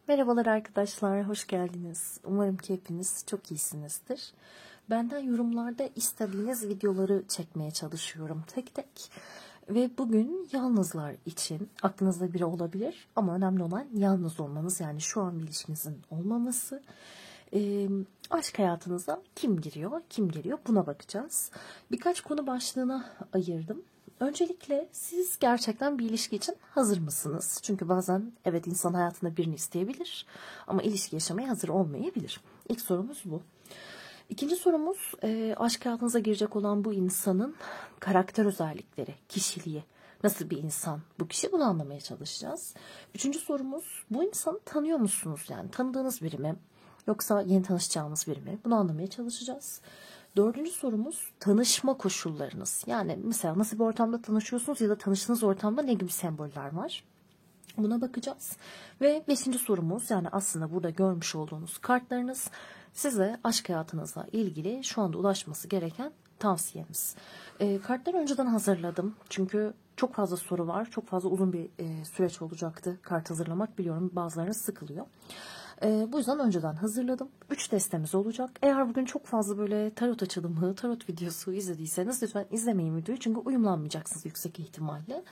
Merhabalar arkadaşlar, hoş geldiniz. Umarım ki hepiniz çok iyisinizdir. Benden yorumlarda istediğiniz videoları çekmeye çalışıyorum tek tek. Ve bugün yalnızlar için aklınızda biri olabilir ama önemli olan yalnız olmanız, yani şu an bir ilişkinizin olmaması. Aşk hayatınıza kim giriyor, kim geliyor buna bakacağız. Birkaç konu başlığına ayırdım. Öncelikle siz gerçekten bir ilişki için hazır mısınız? Çünkü bazen evet insan hayatında birini isteyebilir ama ilişki yaşamaya hazır olmayabilir. İlk sorumuz bu. İkinci sorumuz aşk hayatınıza girecek olan bu insanın karakter özellikleri, kişiliği. Nasıl bir insan bu kişi, bunu anlamaya çalışacağız. Üçüncü sorumuz, bu insanı tanıyor musunuz? Yani tanıdığınız biri mi? Yoksa yeni tanışacağımız biri mi? Bunu anlamaya çalışacağız. Dördüncü sorumuz, tanışma koşullarınız. Yani mesela nasıl bir ortamda tanışıyorsunuz ya da tanıştığınız ortamda ne gibi semboller var? Buna bakacağız. Ve beşinci sorumuz, yani aslında burada görmüş olduğunuz kartlarınız size aşk hayatınızla ilgili şu anda ulaşması gereken tavsiyemiz. Kartları önceden hazırladım. Çünkü çok fazla soru var. Çok fazla uzun bir süreç olacaktı kart hazırlamak. Biliyorum bazılarına sıkılıyor. Bu yüzden önceden hazırladım. 3 destemiz olacak. Eğer bugün çok fazla böyle tarot açılımı, tarot videosu izlediyseniz lütfen izlemeyin videoyu. Çünkü uyumlanmayacaksınız yüksek ihtimalle.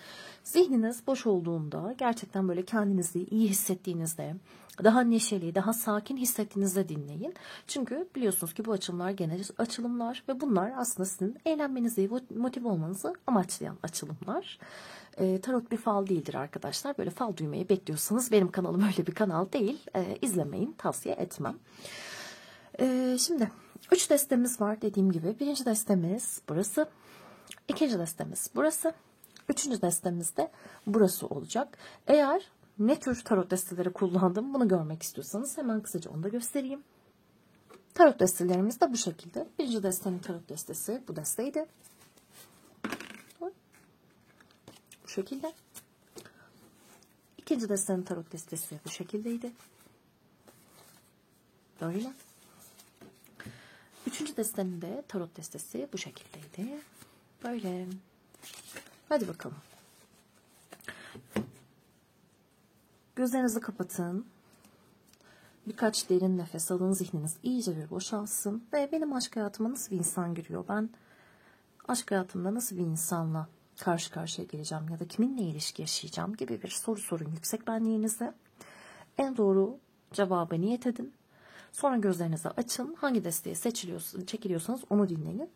Zihniniz boş olduğunda, gerçekten böyle kendinizi iyi hissettiğinizde, daha neşeli, daha sakin hissettiğinizde dinleyin. Çünkü biliyorsunuz ki bu açılımlar genel açılımlar ve bunlar aslında sizin eğlenmenizi, motive olmanızı amaçlayan açılımlar. Tarot bir fal değildir arkadaşlar. Böyle fal duymayı bekliyorsanız benim kanalım öyle bir kanal değil. İzlemeyin, tavsiye etmem. Şimdi 3 destemiz var dediğim gibi. Birinci destemiz burası. İkinci destemiz burası. Üçüncü destemiz de burası olacak. Eğer ne tür tarot desteleri kullandım bunu görmek istiyorsanız hemen kısaca onu da göstereyim. Tarot destelerimiz de bu şekilde. Birinci destenin tarot destesi bu desteydi. Bu şekilde. İkinci destenin tarot destesi bu şekildeydi. Böyle. Üçüncü destenin de tarot destesi bu şekildeydi. Böyle. Hadi bakalım. Gözlerinizi kapatın. Birkaç derin nefes alın. Zihniniz iyice bir boşalsın. Ve benim aşk hayatıma nasıl bir insan giriyor? Ben aşk hayatımda nasıl bir insanla karşı karşıya geleceğim? Ya da kiminle ilişki yaşayacağım gibi bir soru sorun yüksek benliğinize. En doğru cevabı niyet edin. Sonra gözlerinizi açın. Hangi desteği çekiliyorsanız onu dinleyin.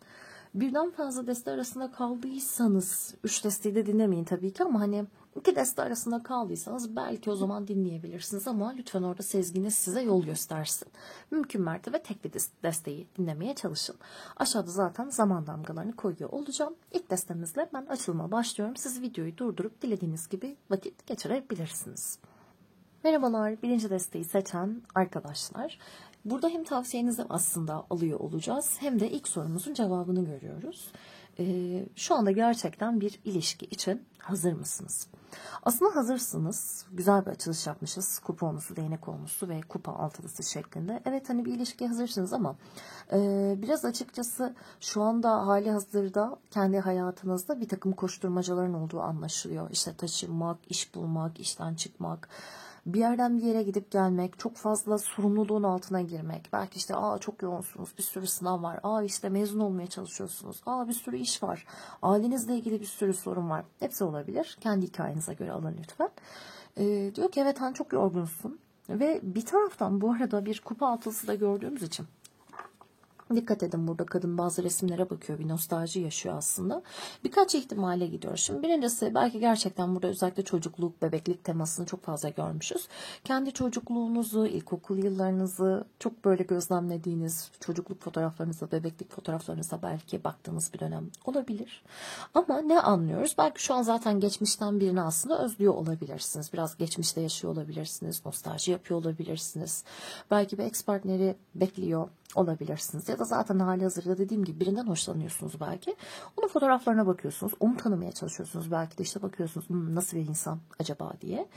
Birden fazla deste arasında kaldıysanız, 3 desteği de dinlemeyin tabii ki ama hani 2 deste arasında kaldıysanız belki o zaman dinleyebilirsiniz ama lütfen orada sezginiz size yol göstersin. Mümkün mertebe tek bir desteği dinlemeye çalışın. Aşağıda zaten zaman damgalarını koyuyor olacağım. İlk destemizle ben açılıma başlıyorum. Siz videoyu durdurup dilediğiniz gibi vakit geçirebilirsiniz. Merhabalar, birinci desteği seçen arkadaşlar. Burada hem tavsiyenizi aslında alıyor olacağız hem de ilk sorumuzun cevabını görüyoruz. Şu anda gerçekten bir ilişki için hazır mısınız? Aslında hazırsınız. Güzel bir açılış yapmışız. Kupa onlusu, değnek onlusu ve kupa altılısı şeklinde. Evet, hani bir ilişkiye hazırsınız ama biraz açıkçası şu anda hali hazırda kendi hayatınızda bir takım koşturmacaların olduğu anlaşılıyor. İşte taşınmak, iş bulmak, işten çıkmak, bir yerden bir yere gidip gelmek, çok fazla sorumluluğun altına girmek. Belki işte çok yoğunsunuz, bir sürü sınav var. İşte mezun olmaya çalışıyorsunuz. Bir sürü iş var. Ailenizle ilgili bir sürü sorun var. Hepsi olabilir. Kendi hikayenize göre alın lütfen. Diyor ki evet, hani çok yorgunsun. Ve bir taraftan bu arada bir kupa altılısı da gördüğümüz için dikkat edin, burada kadın bazı resimlere bakıyor. Bir nostalji yaşıyor aslında. Birkaç ihtimale gidiyor. Şimdi birincisi, belki gerçekten burada özellikle çocukluk, bebeklik temasını çok fazla görmüşüz. Kendi çocukluğunuzu, ilkokul yıllarınızı çok böyle gözlemlediğiniz, çocukluk fotoğraflarınıza, bebeklik fotoğraflarınıza belki baktığınız bir dönem olabilir. Ama ne anlıyoruz? Belki şu an zaten geçmişten birini aslında özlüyor olabilirsiniz. Biraz geçmişte yaşıyor olabilirsiniz. Nostalji yapıyor olabilirsiniz. Belki bir ex partneri bekliyor olabilirsiniz. Ya da zaten hali hazırda dediğim gibi birinden hoşlanıyorsunuz belki. Onun fotoğraflarına bakıyorsunuz. Onu tanımaya çalışıyorsunuz. Belki de işte bakıyorsunuz nasıl bir insan acaba diye.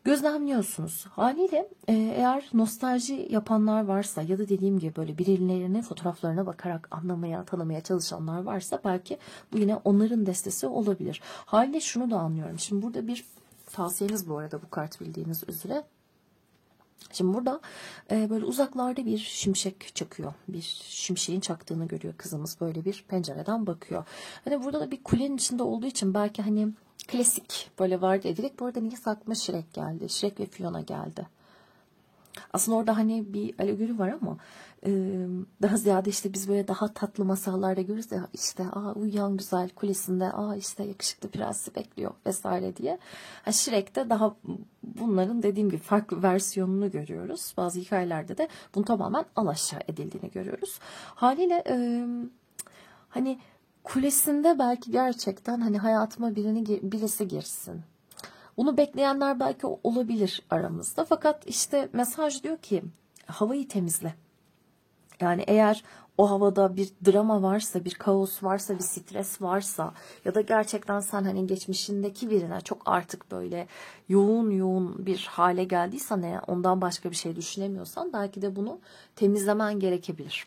Gözlemliyorsunuz. Haliyle eğer nostalji yapanlar varsa ya da dediğim gibi böyle birilerinin fotoğraflarına bakarak anlamaya, tanımaya çalışanlar varsa belki bu yine onların destesi olabilir. Haliyle şunu da anlıyorum. Şimdi burada bir tavsiyeniz bu arada, bu kart bildiğiniz üzere. Şimdi burada böyle uzaklarda bir şimşek çakıyor. Bir şimşeğin çaktığını görüyor kızımız. Böyle bir pencereden bakıyor. Hani burada da bir kulenin içinde olduğu için belki hani klasik böyle vardı ya. Direkt bu arada niye aklıma Shrek geldi. Shrek ve Fiona geldi. Aslında orada hani bir alegori var ama daha ziyade işte biz böyle daha tatlı masallarda görürüz ya, işte uyuyan güzel kulesinde işte yakışıklı prensi bekliyor vesaire diye. Shrek'te daha bunların dediğim gibi farklı versiyonunu görüyoruz. Bazı hikayelerde de bunu tamamen alaşağı edildiğini görüyoruz. Haliyle hani kulesinde belki gerçekten hani hayatıma birisi girsin. Bunu bekleyenler belki olabilir aramızda. Fakat işte mesaj diyor ki havayı temizle. Yani eğer o havada bir drama varsa, bir kaos varsa, bir stres varsa ya da gerçekten sen hani geçmişindeki birine çok artık böyle yoğun yoğun bir hale geldiysen, eğer ondan başka bir şey düşünemiyorsan belki de bunu temizlemen gerekebilir.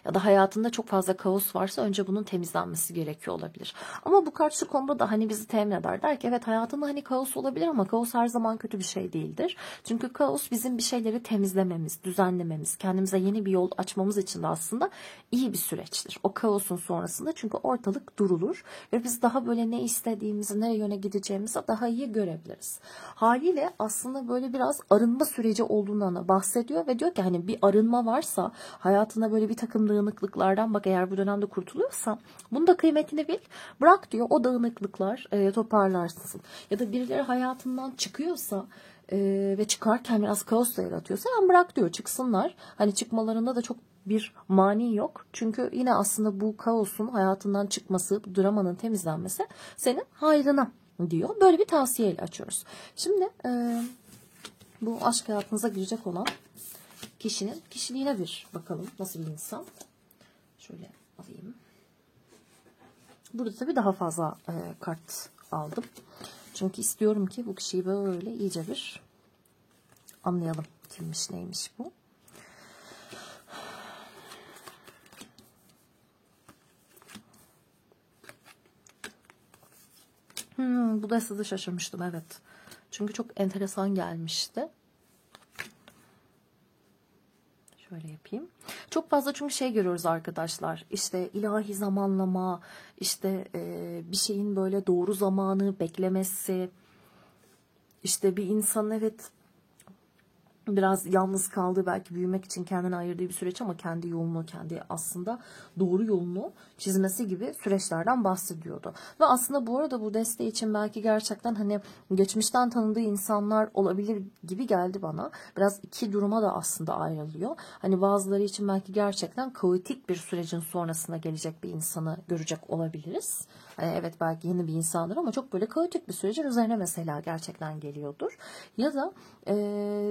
Ya da hayatında çok fazla kaos varsa önce bunun temizlenmesi gerekiyor olabilir. Ama bu kart şu konuda da hani bizi temin eder. Der ki evet, hayatında hani kaos olabilir ama kaos her zaman kötü bir şey değildir. Çünkü kaos bizim bir şeyleri temizlememiz, düzenlememiz, kendimize yeni bir yol açmamız için de aslında iyi bir süreçtir. O kaosun sonrasında çünkü ortalık durulur ve biz daha böyle ne istediğimizi, nereye yöne gideceğimizi daha iyi görebiliriz. Haliyle aslında böyle biraz arınma süreci olduğundan bahsediyor ve diyor ki hani bir arınma varsa hayatında böyle bir takım dağınıklıklardan, bak eğer bu dönemde kurtuluyorsan bunun da kıymetini bil. Bırak diyor, o dağınıklıklar toparlarsın. Ya da birileri hayatından çıkıyorsa ve çıkarken biraz kaos da yaratıyorsa yani bırak diyor, çıksınlar. Hani çıkmalarında da çok bir mani yok. Çünkü yine aslında bu kaosun hayatından çıkması, bu dramanın temizlenmesi senin hayrına diyor. Böyle bir tavsiyeyle açıyoruz. Şimdi bu aşk hayatınıza girecek olan kişinin kişiliğine bir bakalım. Nasıl bir insan? Şöyle alayım. Burada tabii daha fazla kart aldım. Çünkü istiyorum ki bu kişiyi böyle iyice bir anlayalım. Kimmiş, neymiş bu? Bu da size şaşırmıştım, evet. Çünkü çok enteresan gelmişti. Şöyle yapayım. Çok fazla çünkü şey görüyoruz arkadaşlar. İşte ilahi zamanlama, işte bir şeyin böyle doğru zamanı beklemesi. İşte bir insanın evet biraz yalnız kaldığı, belki büyümek için kendine ayırdığı bir süreç ama kendi yolunu, kendi aslında doğru yolunu çizmesi gibi süreçlerden bahsediyordu. Ve aslında bu arada bu desteği için belki gerçekten hani geçmişten tanıdığı insanlar olabilir gibi geldi bana. Biraz iki duruma da aslında ayrılıyor. Hani bazıları için belki gerçekten kaotik bir sürecin sonrasında gelecek bir insanı görecek olabiliriz. Hani evet, belki yeni bir insandır ama çok böyle kaotik bir sürecin üzerine mesela gerçekten geliyordur. Ya da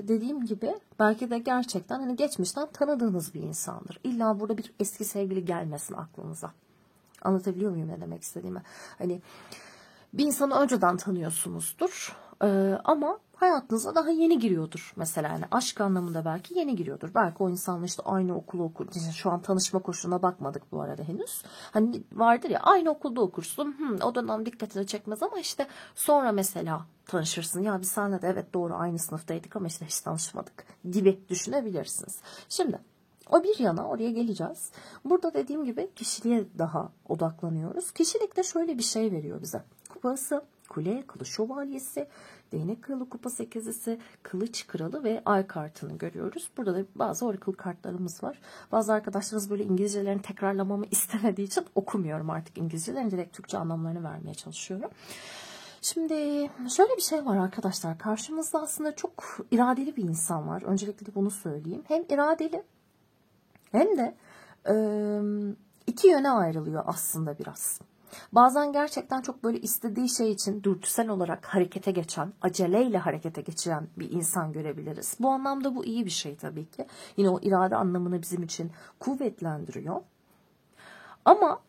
dediğim gibi belki de gerçekten hani geçmişten tanıdığınız bir insandır. İlla burada bir eski sevgili gelmesin aklınıza. Anlatabiliyor muyum ne demek istediğimi? Hani bir insanı önceden tanıyorsunuzdur ama hayatınıza daha yeni giriyordur. Mesela yani aşk anlamında belki yeni giriyordur. Belki o insanla işte aynı okulu okur. İşte şu an tanışma koşuluna bakmadık bu arada henüz. Hani vardır ya, aynı okulda okursun. O dönem dikkatini çekmez ama işte sonra mesela tanışırsın. Ya biz seninle de evet doğru aynı sınıftaydık ama işte hiç tanışmadık gibi düşünebilirsiniz. Şimdi o bir yana, oraya geleceğiz. Burada dediğim gibi kişiliğe daha odaklanıyoruz. Kişilikte şöyle bir şey veriyor bize. Kupası, kule, kılıç şövalyesi, değnek kralı, kupa sekizlisi, kılıç kralı ve ay kartını görüyoruz. Burada da bazı oracle kartlarımız var. Bazı arkadaşlarınız böyle İngilizcelerini tekrarlamamı istemediği için okumuyorum artık İngilizcelerini. Direkt Türkçe anlamlarını vermeye çalışıyorum. Şimdi şöyle bir şey var arkadaşlar. Karşımızda aslında çok iradeli bir insan var. Öncelikle de bunu söyleyeyim. Hem iradeli hem de iki yöne ayrılıyor aslında biraz. Bazen gerçekten çok böyle istediği şey için dürtüsel olarak harekete geçen, aceleyle harekete geçiren bir insan görebiliriz. Bu anlamda bu iyi bir şey tabii ki. Yine o irade anlamını bizim için kuvvetlendiriyor. Ama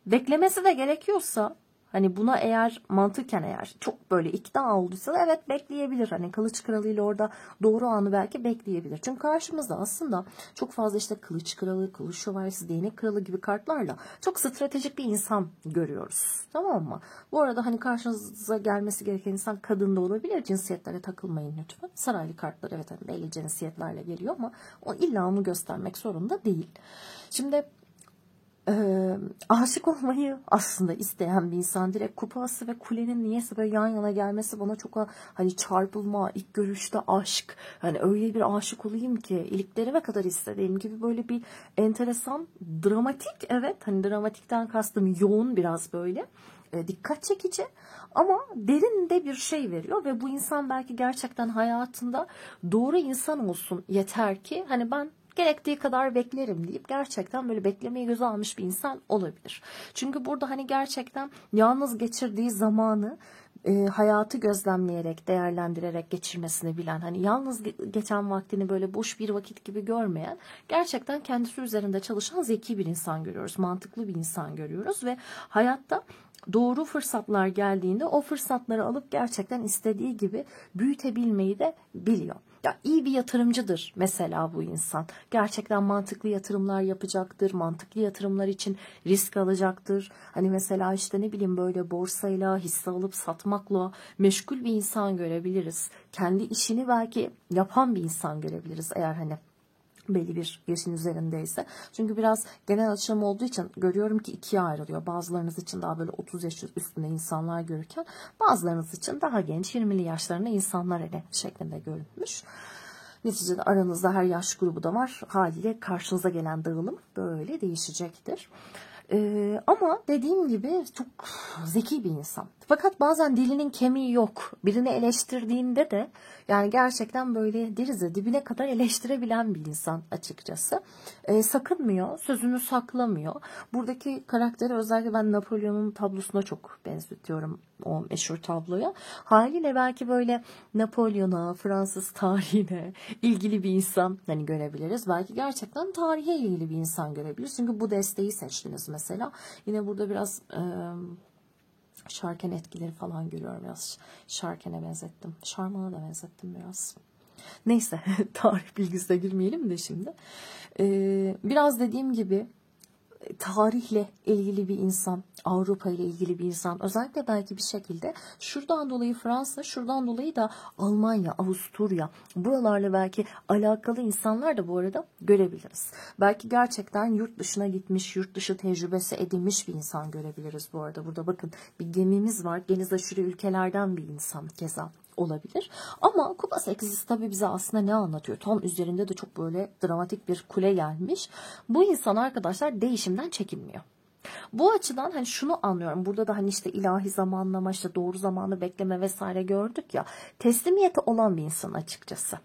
beklemesi de gerekiyorsa Hani buna eğer mantıken eğer çok böyle ikna olduysa da evet bekleyebilir. Hani kılıç kralıyla orada doğru anı belki bekleyebilir. Çünkü karşımızda aslında çok fazla işte kılıç kralı, kılıç şövalyesi, değnek kralı gibi kartlarla çok stratejik bir insan görüyoruz. Tamam mı? Bu arada hani karşınıza gelmesi gereken insan kadın da olabilir. Cinsiyetlere takılmayın lütfen. Saraylı kartlar evet hani belli cinsiyetlerle geliyor ama o illa onu göstermek zorunda değil. Şimdi aşık olmayı aslında isteyen bir insan, direkt kupası ve kulenin niyeyse böyle yan yana gelmesi bana çok hani çarpılma, ilk görüşte aşk, hani öyle bir aşık olayım ki iliklerime kadar istediğim gibi böyle bir enteresan, dramatik, evet hani dramatikten kastım yoğun, biraz böyle dikkat çekici ama derin de bir şey veriyor ve bu insan belki gerçekten hayatında doğru insan olsun yeter ki hani ben gerektiği kadar beklerim deyip gerçekten böyle beklemeyi göze almış bir insan olabilir. Çünkü burada hani gerçekten yalnız geçirdiği zamanı hayatı gözlemleyerek, değerlendirerek geçirmesini bilen, hani yalnız geçen vaktini böyle boş bir vakit gibi görmeyen, gerçekten kendisi üzerinde çalışan zeki bir insan görüyoruz. Mantıklı bir insan görüyoruz ve hayatta doğru fırsatlar geldiğinde o fırsatları alıp gerçekten istediği gibi büyütebilmeyi de biliyor. Ya iyi bir yatırımcıdır mesela bu insan. Gerçekten mantıklı yatırımlar yapacaktır. Mantıklı yatırımlar için risk alacaktır. Hani mesela işte ne bileyim böyle borsayla, hisse alıp satmakla meşgul bir insan görebiliriz. Kendi işini belki yapan bir insan görebiliriz eğer hani belli bir yaşın üzerindeyse. Çünkü biraz genel açılım olduğu için görüyorum ki ikiye ayrılıyor. Bazılarınız için daha böyle 30 yaş üstünde insanlar görürken bazılarınız için daha genç 20'li yaşlarında insanlar hele şeklinde görünmüş. Neticede aranızda her yaş grubu da var. Haliyle karşınıza gelen dağılım böyle değişecektir. Ama dediğim gibi çok zeki bir insan. Fakat bazen dilinin kemiği yok. Birini eleştirdiğinde de yani gerçekten böyle deriz dibine kadar eleştirebilen bir insan açıkçası. Sakınmıyor, sözünü saklamıyor. Buradaki karakteri özellikle ben Napolyon'un tablosuna çok benzetiyorum, o meşhur tabloya. Haliyle belki böyle Napolyon'a, Fransız tarihine ilgili bir insan hani görebiliriz. Belki gerçekten tarihe ilgili bir insan görebiliriz. Çünkü bu desteği seçtiniz mesela. Yine burada biraz Şarken etkileri falan görüyorum. Biraz Şarken'e benzettim. Şarman'a da benzettim biraz. Neyse tarih bilgisine girmeyelim de şimdi. Biraz dediğim gibi tarihle ilgili bir insan, Avrupa ile ilgili bir insan, özellikle belki bir şekilde şuradan dolayı Fransa, şuradan dolayı da Almanya, Avusturya, buralarla belki alakalı insanlar da bu arada görebiliriz. Belki gerçekten yurt dışına gitmiş, yurt dışı tecrübesi edinmiş bir insan görebiliriz bu arada. Burada bakın bir gemimiz var, geniş aşırı ülkelerden bir insan keza olabilir. Ama kupa sekizisi tabii bize aslında ne anlatıyor? Tam üzerinde de çok böyle dramatik bir kule gelmiş. Bu insan arkadaşlar değişimden çekinmiyor. Bu açıdan hani şunu anlıyorum. Burada da hani işte ilahi zamanlama, işte doğru zamanı bekleme vesaire gördük ya. Teslimiyeti olan bir insan açıkçası.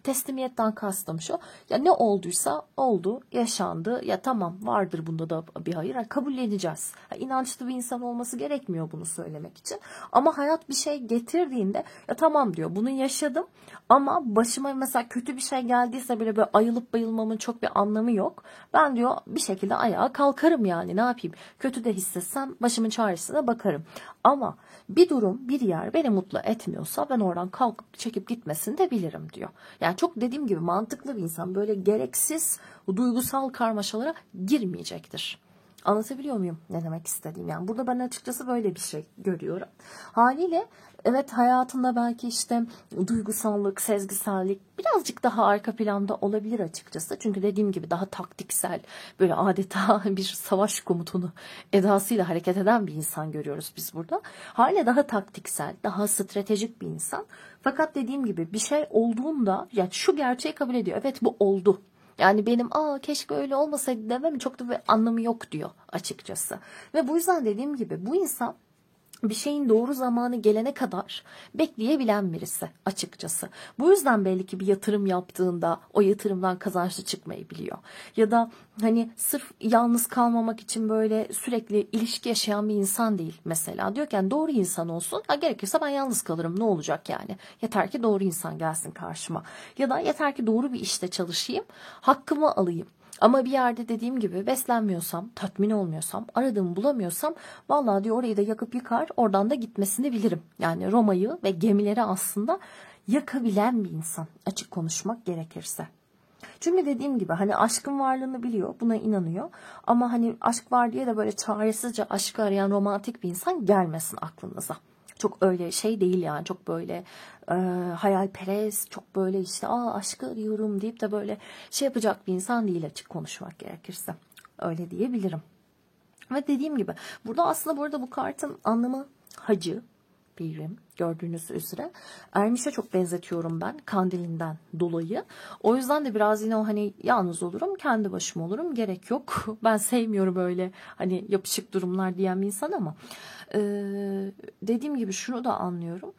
Teslimiyetten kastım şu. Ya ne olduysa oldu, yaşandı. Ya tamam, vardır bunda da bir hayır. Yani kabulleneceğiz. İnançlı bir insan olması gerekmiyor bunu söylemek için. Ama hayat bir şey getirdiğinde ya tamam diyor, bunu yaşadım ama başıma mesela kötü bir şey geldiyse bile böyle ayılıp bayılmamın çok bir anlamı yok. Ben diyor bir şekilde ayağa kalkarım, yani ne yapayım. Kötü de hissetsem başımın çaresine bakarım. Ama bir durum, bir yer beni mutlu etmiyorsa ben oradan kalkıp çekip gitmesini de bilirim diyor. Yani çok dediğim gibi mantıklı bir insan, böyle gereksiz duygusal karmaşalara girmeyecektir. Anlatabiliyor muyum ne demek istediğim? Yani burada ben açıkçası böyle bir şey görüyorum. Haliyle evet, hayatında belki işte duygusallık, sezgisellik birazcık daha arka planda olabilir açıkçası. Çünkü dediğim gibi daha taktiksel, böyle adeta bir savaş komutunu edasıyla hareket eden bir insan görüyoruz biz burada. Haliyle daha taktiksel, daha stratejik bir insan. Fakat dediğim gibi bir şey olduğunda yani şu gerçeği kabul ediyor. Evet, bu oldu. Yani benim keşke öyle olmasaydı demem çok da bir anlamı yok diyor açıkçası. Ve bu yüzden dediğim gibi bu insan bir şeyin doğru zamanı gelene kadar bekleyebilen birisi açıkçası. Bu yüzden belli ki bir yatırım yaptığında o yatırımdan kazançlı çıkmayı biliyor. Ya da hani sırf yalnız kalmamak için böyle sürekli ilişki yaşayan bir insan değil mesela. Diyor ki yani doğru insan olsun. Gerekirse ben yalnız kalırım, ne olacak yani. Yeter ki doğru insan gelsin karşıma. Ya da yeter ki doğru bir işte çalışayım, hakkımı alayım. Ama bir yerde dediğim gibi beslenmiyorsam, tatmin olmuyorsam, aradığımı bulamıyorsam vallahi diyor orayı da yakıp yıkar, oradan da gitmesini bilirim. Yani Roma'yı ve gemileri aslında yakabilen bir insan, açık konuşmak gerekirse. Çünkü dediğim gibi hani aşkın varlığını biliyor, buna inanıyor. Ama hani aşk var diye de böyle çaresizce aşkı arayan romantik bir insan gelmesin aklınıza. Çok öyle şey değil yani, çok böyle hayalperest, çok böyle işte aşkı arıyorum deyip de böyle şey yapacak bir insan değil, açık konuşmak gerekirse. Öyle diyebilirim. Ve dediğim gibi burada aslında bu arada bu kartın anlamı hacı, pirim, gördüğünüz üzere. Ermiş'e çok benzetiyorum ben kandilinden dolayı. O yüzden de biraz yine o hani yalnız olurum, kendi başıma olurum, gerek yok. Ben sevmiyorum öyle hani yapışık durumlar diyen bir insan ama dediğim gibi şunu da anlıyorum.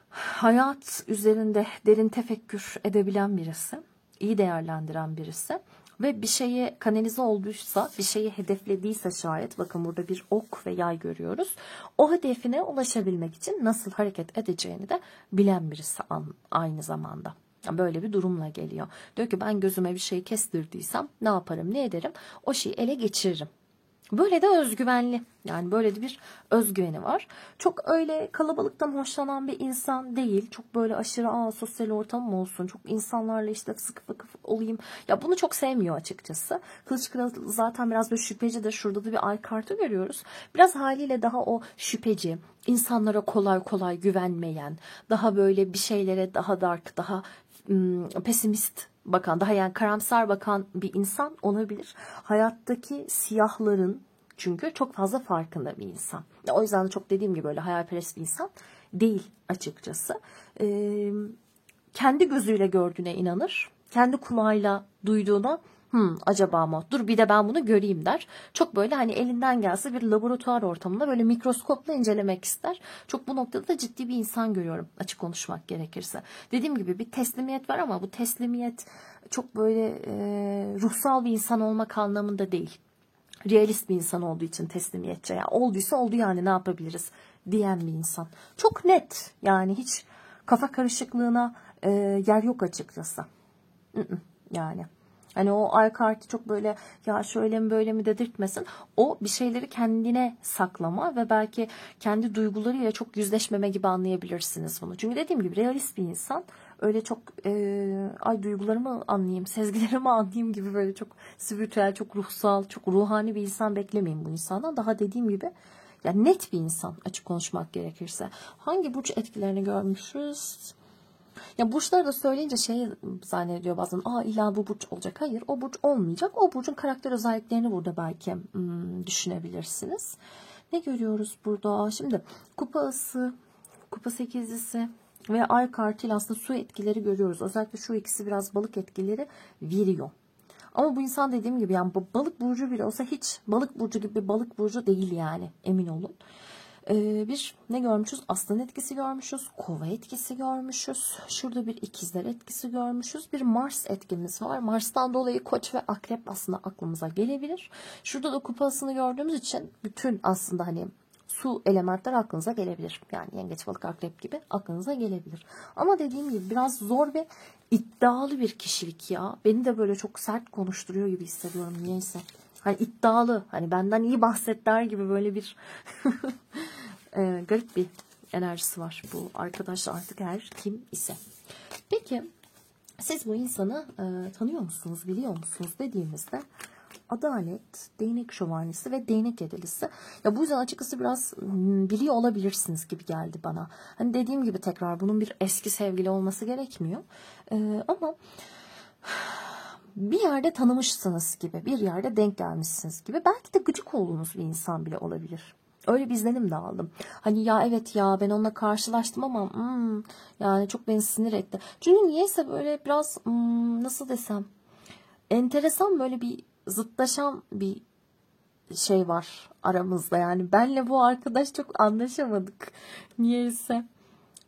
Hayat üzerinde derin tefekkür edebilen birisi, iyi değerlendiren birisi ve bir şeye kanalize olduysa, bir şeyi hedeflediyse şayet, bakın burada bir ok ve yay görüyoruz. O hedefine ulaşabilmek için nasıl hareket edeceğini de bilen birisi aynı zamanda. Böyle bir durumla geliyor. Diyor ki ben gözüme bir şey kestirdiysem ne yaparım, ne ederim? O şeyi ele geçiririm. Böyle de özgüvenli. Yani böyle de bir özgüveni var. Çok öyle kalabalıktan hoşlanan bir insan değil. Çok böyle aşırı sosyal ortamım olsun, çok insanlarla işte sıkı fıkı olayım. Ya bunu çok sevmiyor açıkçası. Kılıç Kralı zaten biraz böyle şüpheci de, şurada da bir ay kartı görüyoruz. Biraz haliyle daha o şüpheci, insanlara kolay kolay güvenmeyen, daha böyle bir şeylere daha dark, daha pesimist bakan, daha yani karamsar bakan bir insan olabilir. Hayattaki siyahların çünkü çok fazla farkında bir insan. O yüzden de çok dediğim gibi böyle hayalperest bir insan değil açıkçası. Kendi gözüyle gördüğüne inanır. Kendi kulağıyla duyduğuna acaba mı? Dur bir de ben bunu göreyim der. Çok böyle hani elinden gelse bir laboratuvar ortamında böyle mikroskopla incelemek ister. Çok bu noktada da ciddi bir insan görüyorum, açık konuşmak gerekirse. Dediğim gibi bir teslimiyet var ama bu teslimiyet çok böyle ruhsal bir insan olmak anlamında değil. Realist bir insan olduğu için teslimiyetçi. Yani olduysa oldu, yani ne yapabiliriz diyen bir insan. Çok net, yani hiç kafa karışıklığına yer yok açıkçası. Yani hani o ay kartı çok böyle ya şöyle mi böyle mi dedirtmesin. O bir şeyleri kendine saklama ve belki kendi duygularıyla çok yüzleşmeme gibi anlayabilirsiniz bunu. Çünkü dediğim gibi realist bir insan. Öyle çok ay duygularımı anlayayım, sezgilerimi anlayayım gibi böyle çok spiritüel, çok ruhsal, çok ruhani bir insan beklemeyin bu insandan. Daha dediğim gibi yani net bir insan, açık konuşmak gerekirse. Hangi burç etkilerini görmüşüz? Ya burçları da söyleyince şey zannediyor bazen. İlla bu burç olacak. Hayır, o burç olmayacak. O burcun karakter özelliklerini burada belki düşünebilirsiniz. Ne görüyoruz burada? Şimdi kupa ası, kupa sekizlisi ve ay kartıyla aslında su etkileri görüyoruz. Özellikle şu ikisi biraz balık etkileri veriyor. Ama bu insan dediğim gibi yani balık burcu bile olsa hiç balık burcu gibi bir balık burcu değil yani, emin olun. Bir ne görmüşüz? Aslan etkisi görmüşüz. Kova etkisi görmüşüz. Şurada bir ikizler etkisi görmüşüz. Bir Mars etkimiz var. Mars'tan dolayı Koç ve Akrep aslında aklımıza gelebilir. Şurada da kupasını gördüğümüz için bütün aslında hani su elementler aklınıza gelebilir. Yani yengeç, balık, akrep gibi aklınıza gelebilir. Ama dediğim gibi biraz zor ve iddialı bir kişilik ya. Beni de böyle çok sert konuşturuyor gibi hissediyorum niyeyse. Hani iddialı, hani benden iyi bahset der gibi böyle bir garip bir enerjisi var bu arkadaşlar, artık her kim ise. Peki siz bu insanı tanıyor musunuz, biliyor musunuz dediğimizde adalet, değnek şövalyesi ve değnek yedilisi. Ya bu yüzden açıkçası biraz biliyor olabilirsiniz gibi geldi bana. Hani dediğim gibi tekrar bunun bir eski sevgili olması gerekmiyor. Ama bir yerde tanımışsınız gibi, bir yerde denk gelmişsiniz gibi. Belki de gıcık olduğunuz bir insan bile olabilir. Öyle bir izlenim de aldım. Hani ya evet ya ben onunla karşılaştım ama yani çok beni sinir etti. Çünkü niyeyse böyle biraz nasıl desem enteresan, böyle bir zıtlaşan bir şey var aramızda. Yani benle bu arkadaş çok anlaşamadık. Niyeyse.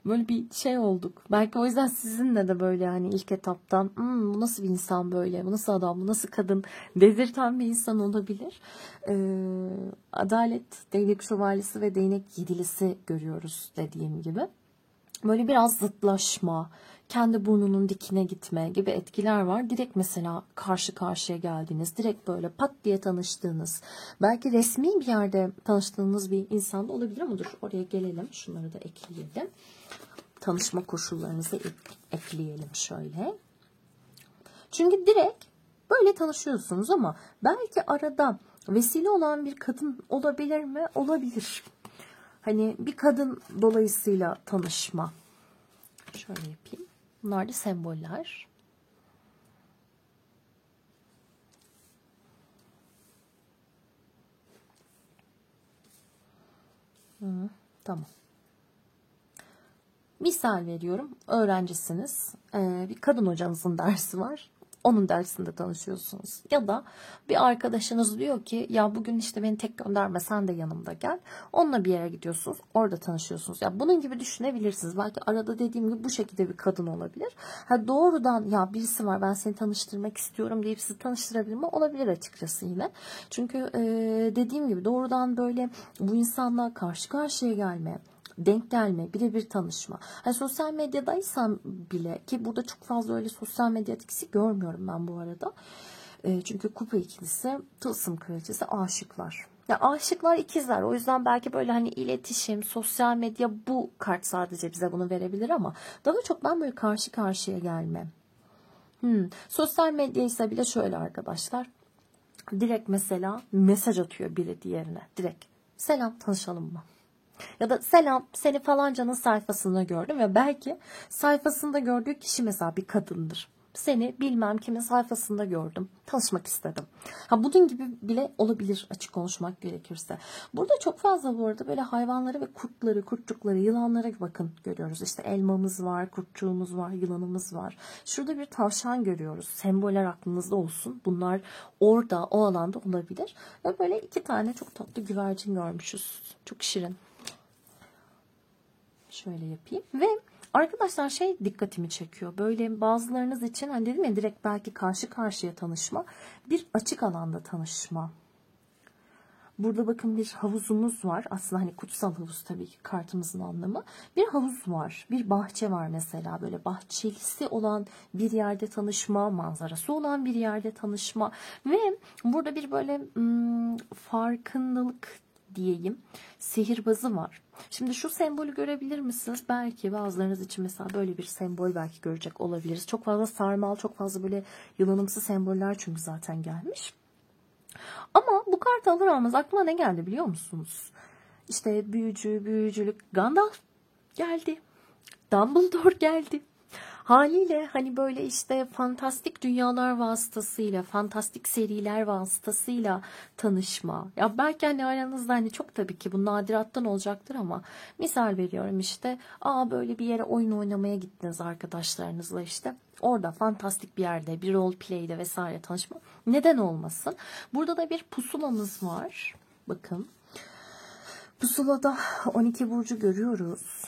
Böyle bir şey olduk. Belki o yüzden sizinle de böyle hani ilk etaptan bu nasıl bir insan böyle, bu nasıl adam, bu nasıl kadın dedirten bir insan olabilir. Adalet, değnek şövalyesi ve değnek yedilisi görüyoruz dediğim gibi. böyle biraz zıtlaşma, kendi burnunun dikine gitme gibi etkiler var. Direkt mesela karşı karşıya geldiğiniz, direkt böyle pat diye tanıştığınız, belki resmi bir yerde tanıştığınız bir insan da olabilir ama dur oraya gelelim. Şunları da ekleyelim. Tanışma koşullarınızı ekleyelim şöyle. Çünkü direkt böyle tanışıyorsunuz ama belki arada vesile olan bir kadın olabilir mi? Olabilir. Hani bir kadın dolayısıyla tanışma. Şöyle yapayım. Bunlar da semboller. Tamam. Misal veriyorum. Öğrencisiniz. Bir kadın hocanızın dersi var. Onun dersinde tanışıyorsunuz. Ya da bir arkadaşınız diyor ki ya bugün işte beni tek gönderme sen de yanımda gel. Onunla bir yere gidiyorsunuz. Orada tanışıyorsunuz. Ya bunun gibi düşünebilirsiniz. Belki arada dediğim gibi bu şekilde bir kadın olabilir. Ha doğrudan ya birisi var ben seni tanıştırmak istiyorum deyip sizi tanıştırabilir mi? Olabilir açıkçası yine. Çünkü dediğim gibi doğrudan böyle bu insanla karşı karşıya gelme, denk gelme, birebir tanışma. Hani sosyal medyadaysam bile ki burada çok fazla öyle sosyal medya etkisi görmüyorum ben bu arada. Çünkü kupa ikilisi, tılsım kraliçesi, aşıklar. Ya aşıklar ikizler. O yüzden belki böyle hani iletişim, sosyal medya bu kart sadece bize bunu verebilir ama daha çok ben böyle karşı karşıya gelme. Sosyal medya ise bile şöyle arkadaşlar. Direkt mesela mesaj atıyor biri diğerine. Direkt. Selam tanışalım mı? Ya da selam seni falancanın sayfasında gördüm ve belki sayfasında gördüğü kişi mesela bir kadındır. Seni bilmem kimin sayfasında gördüm. Tanışmak istedim. Ha bunun gibi bile olabilir açık konuşmak gerekirse. Burada çok fazla bu arada böyle hayvanları ve kurtları, kurtçukları, yılanlara bakın görüyoruz. İşte elmamız var, kurtçuğumuz var, yılanımız var. Şurada bir tavşan görüyoruz. Semboller aklınızda olsun. Bunlar orada, o alanda olabilir. Ve böyle 2 tane çok tatlı güvercin görmüşüz. Çok şirin. Şöyle yapayım ve arkadaşlar şey dikkatimi çekiyor. Böyle bazılarınız için hani dedim ya direkt belki karşı karşıya tanışma, bir açık alanda tanışma. Burada bakın bir havuzumuz var. Aslında hani kutsal havuz tabii ki kartımızın anlamı. Bir havuz var. Bir bahçe var mesela. Böyle bahçelisi olan bir yerde tanışma, manzarası olan bir yerde tanışma. Ve burada bir böyle farkındalık diyeyim. Sihirbazı var. Şimdi şu sembolü görebilir misiniz? Belki bazılarınız için mesela böyle bir sembol belki görecek olabiliriz. Çok fazla sarmal, çok fazla böyle yılanımsı semboller çünkü zaten gelmiş. Ama bu kartı alır almaz aklıma ne geldi biliyor musunuz? İşte büyücü, büyücülük, Gandalf geldi. Dumbledore geldi. Haliyle hani böyle işte fantastik dünyalar vasıtasıyla, fantastik seriler vasıtasıyla tanışma. Ya belki hani aranızda hani çok tabii ki bu nadirattan olacaktır ama misal veriyorum işte böyle bir yere oyun oynamaya gittiniz arkadaşlarınızla işte. Orada fantastik bir yerde bir role play'de vesaire tanışma. Neden olmasın? Burada da bir pusulamız var. Bakın. Pusulada 12 burcu görüyoruz.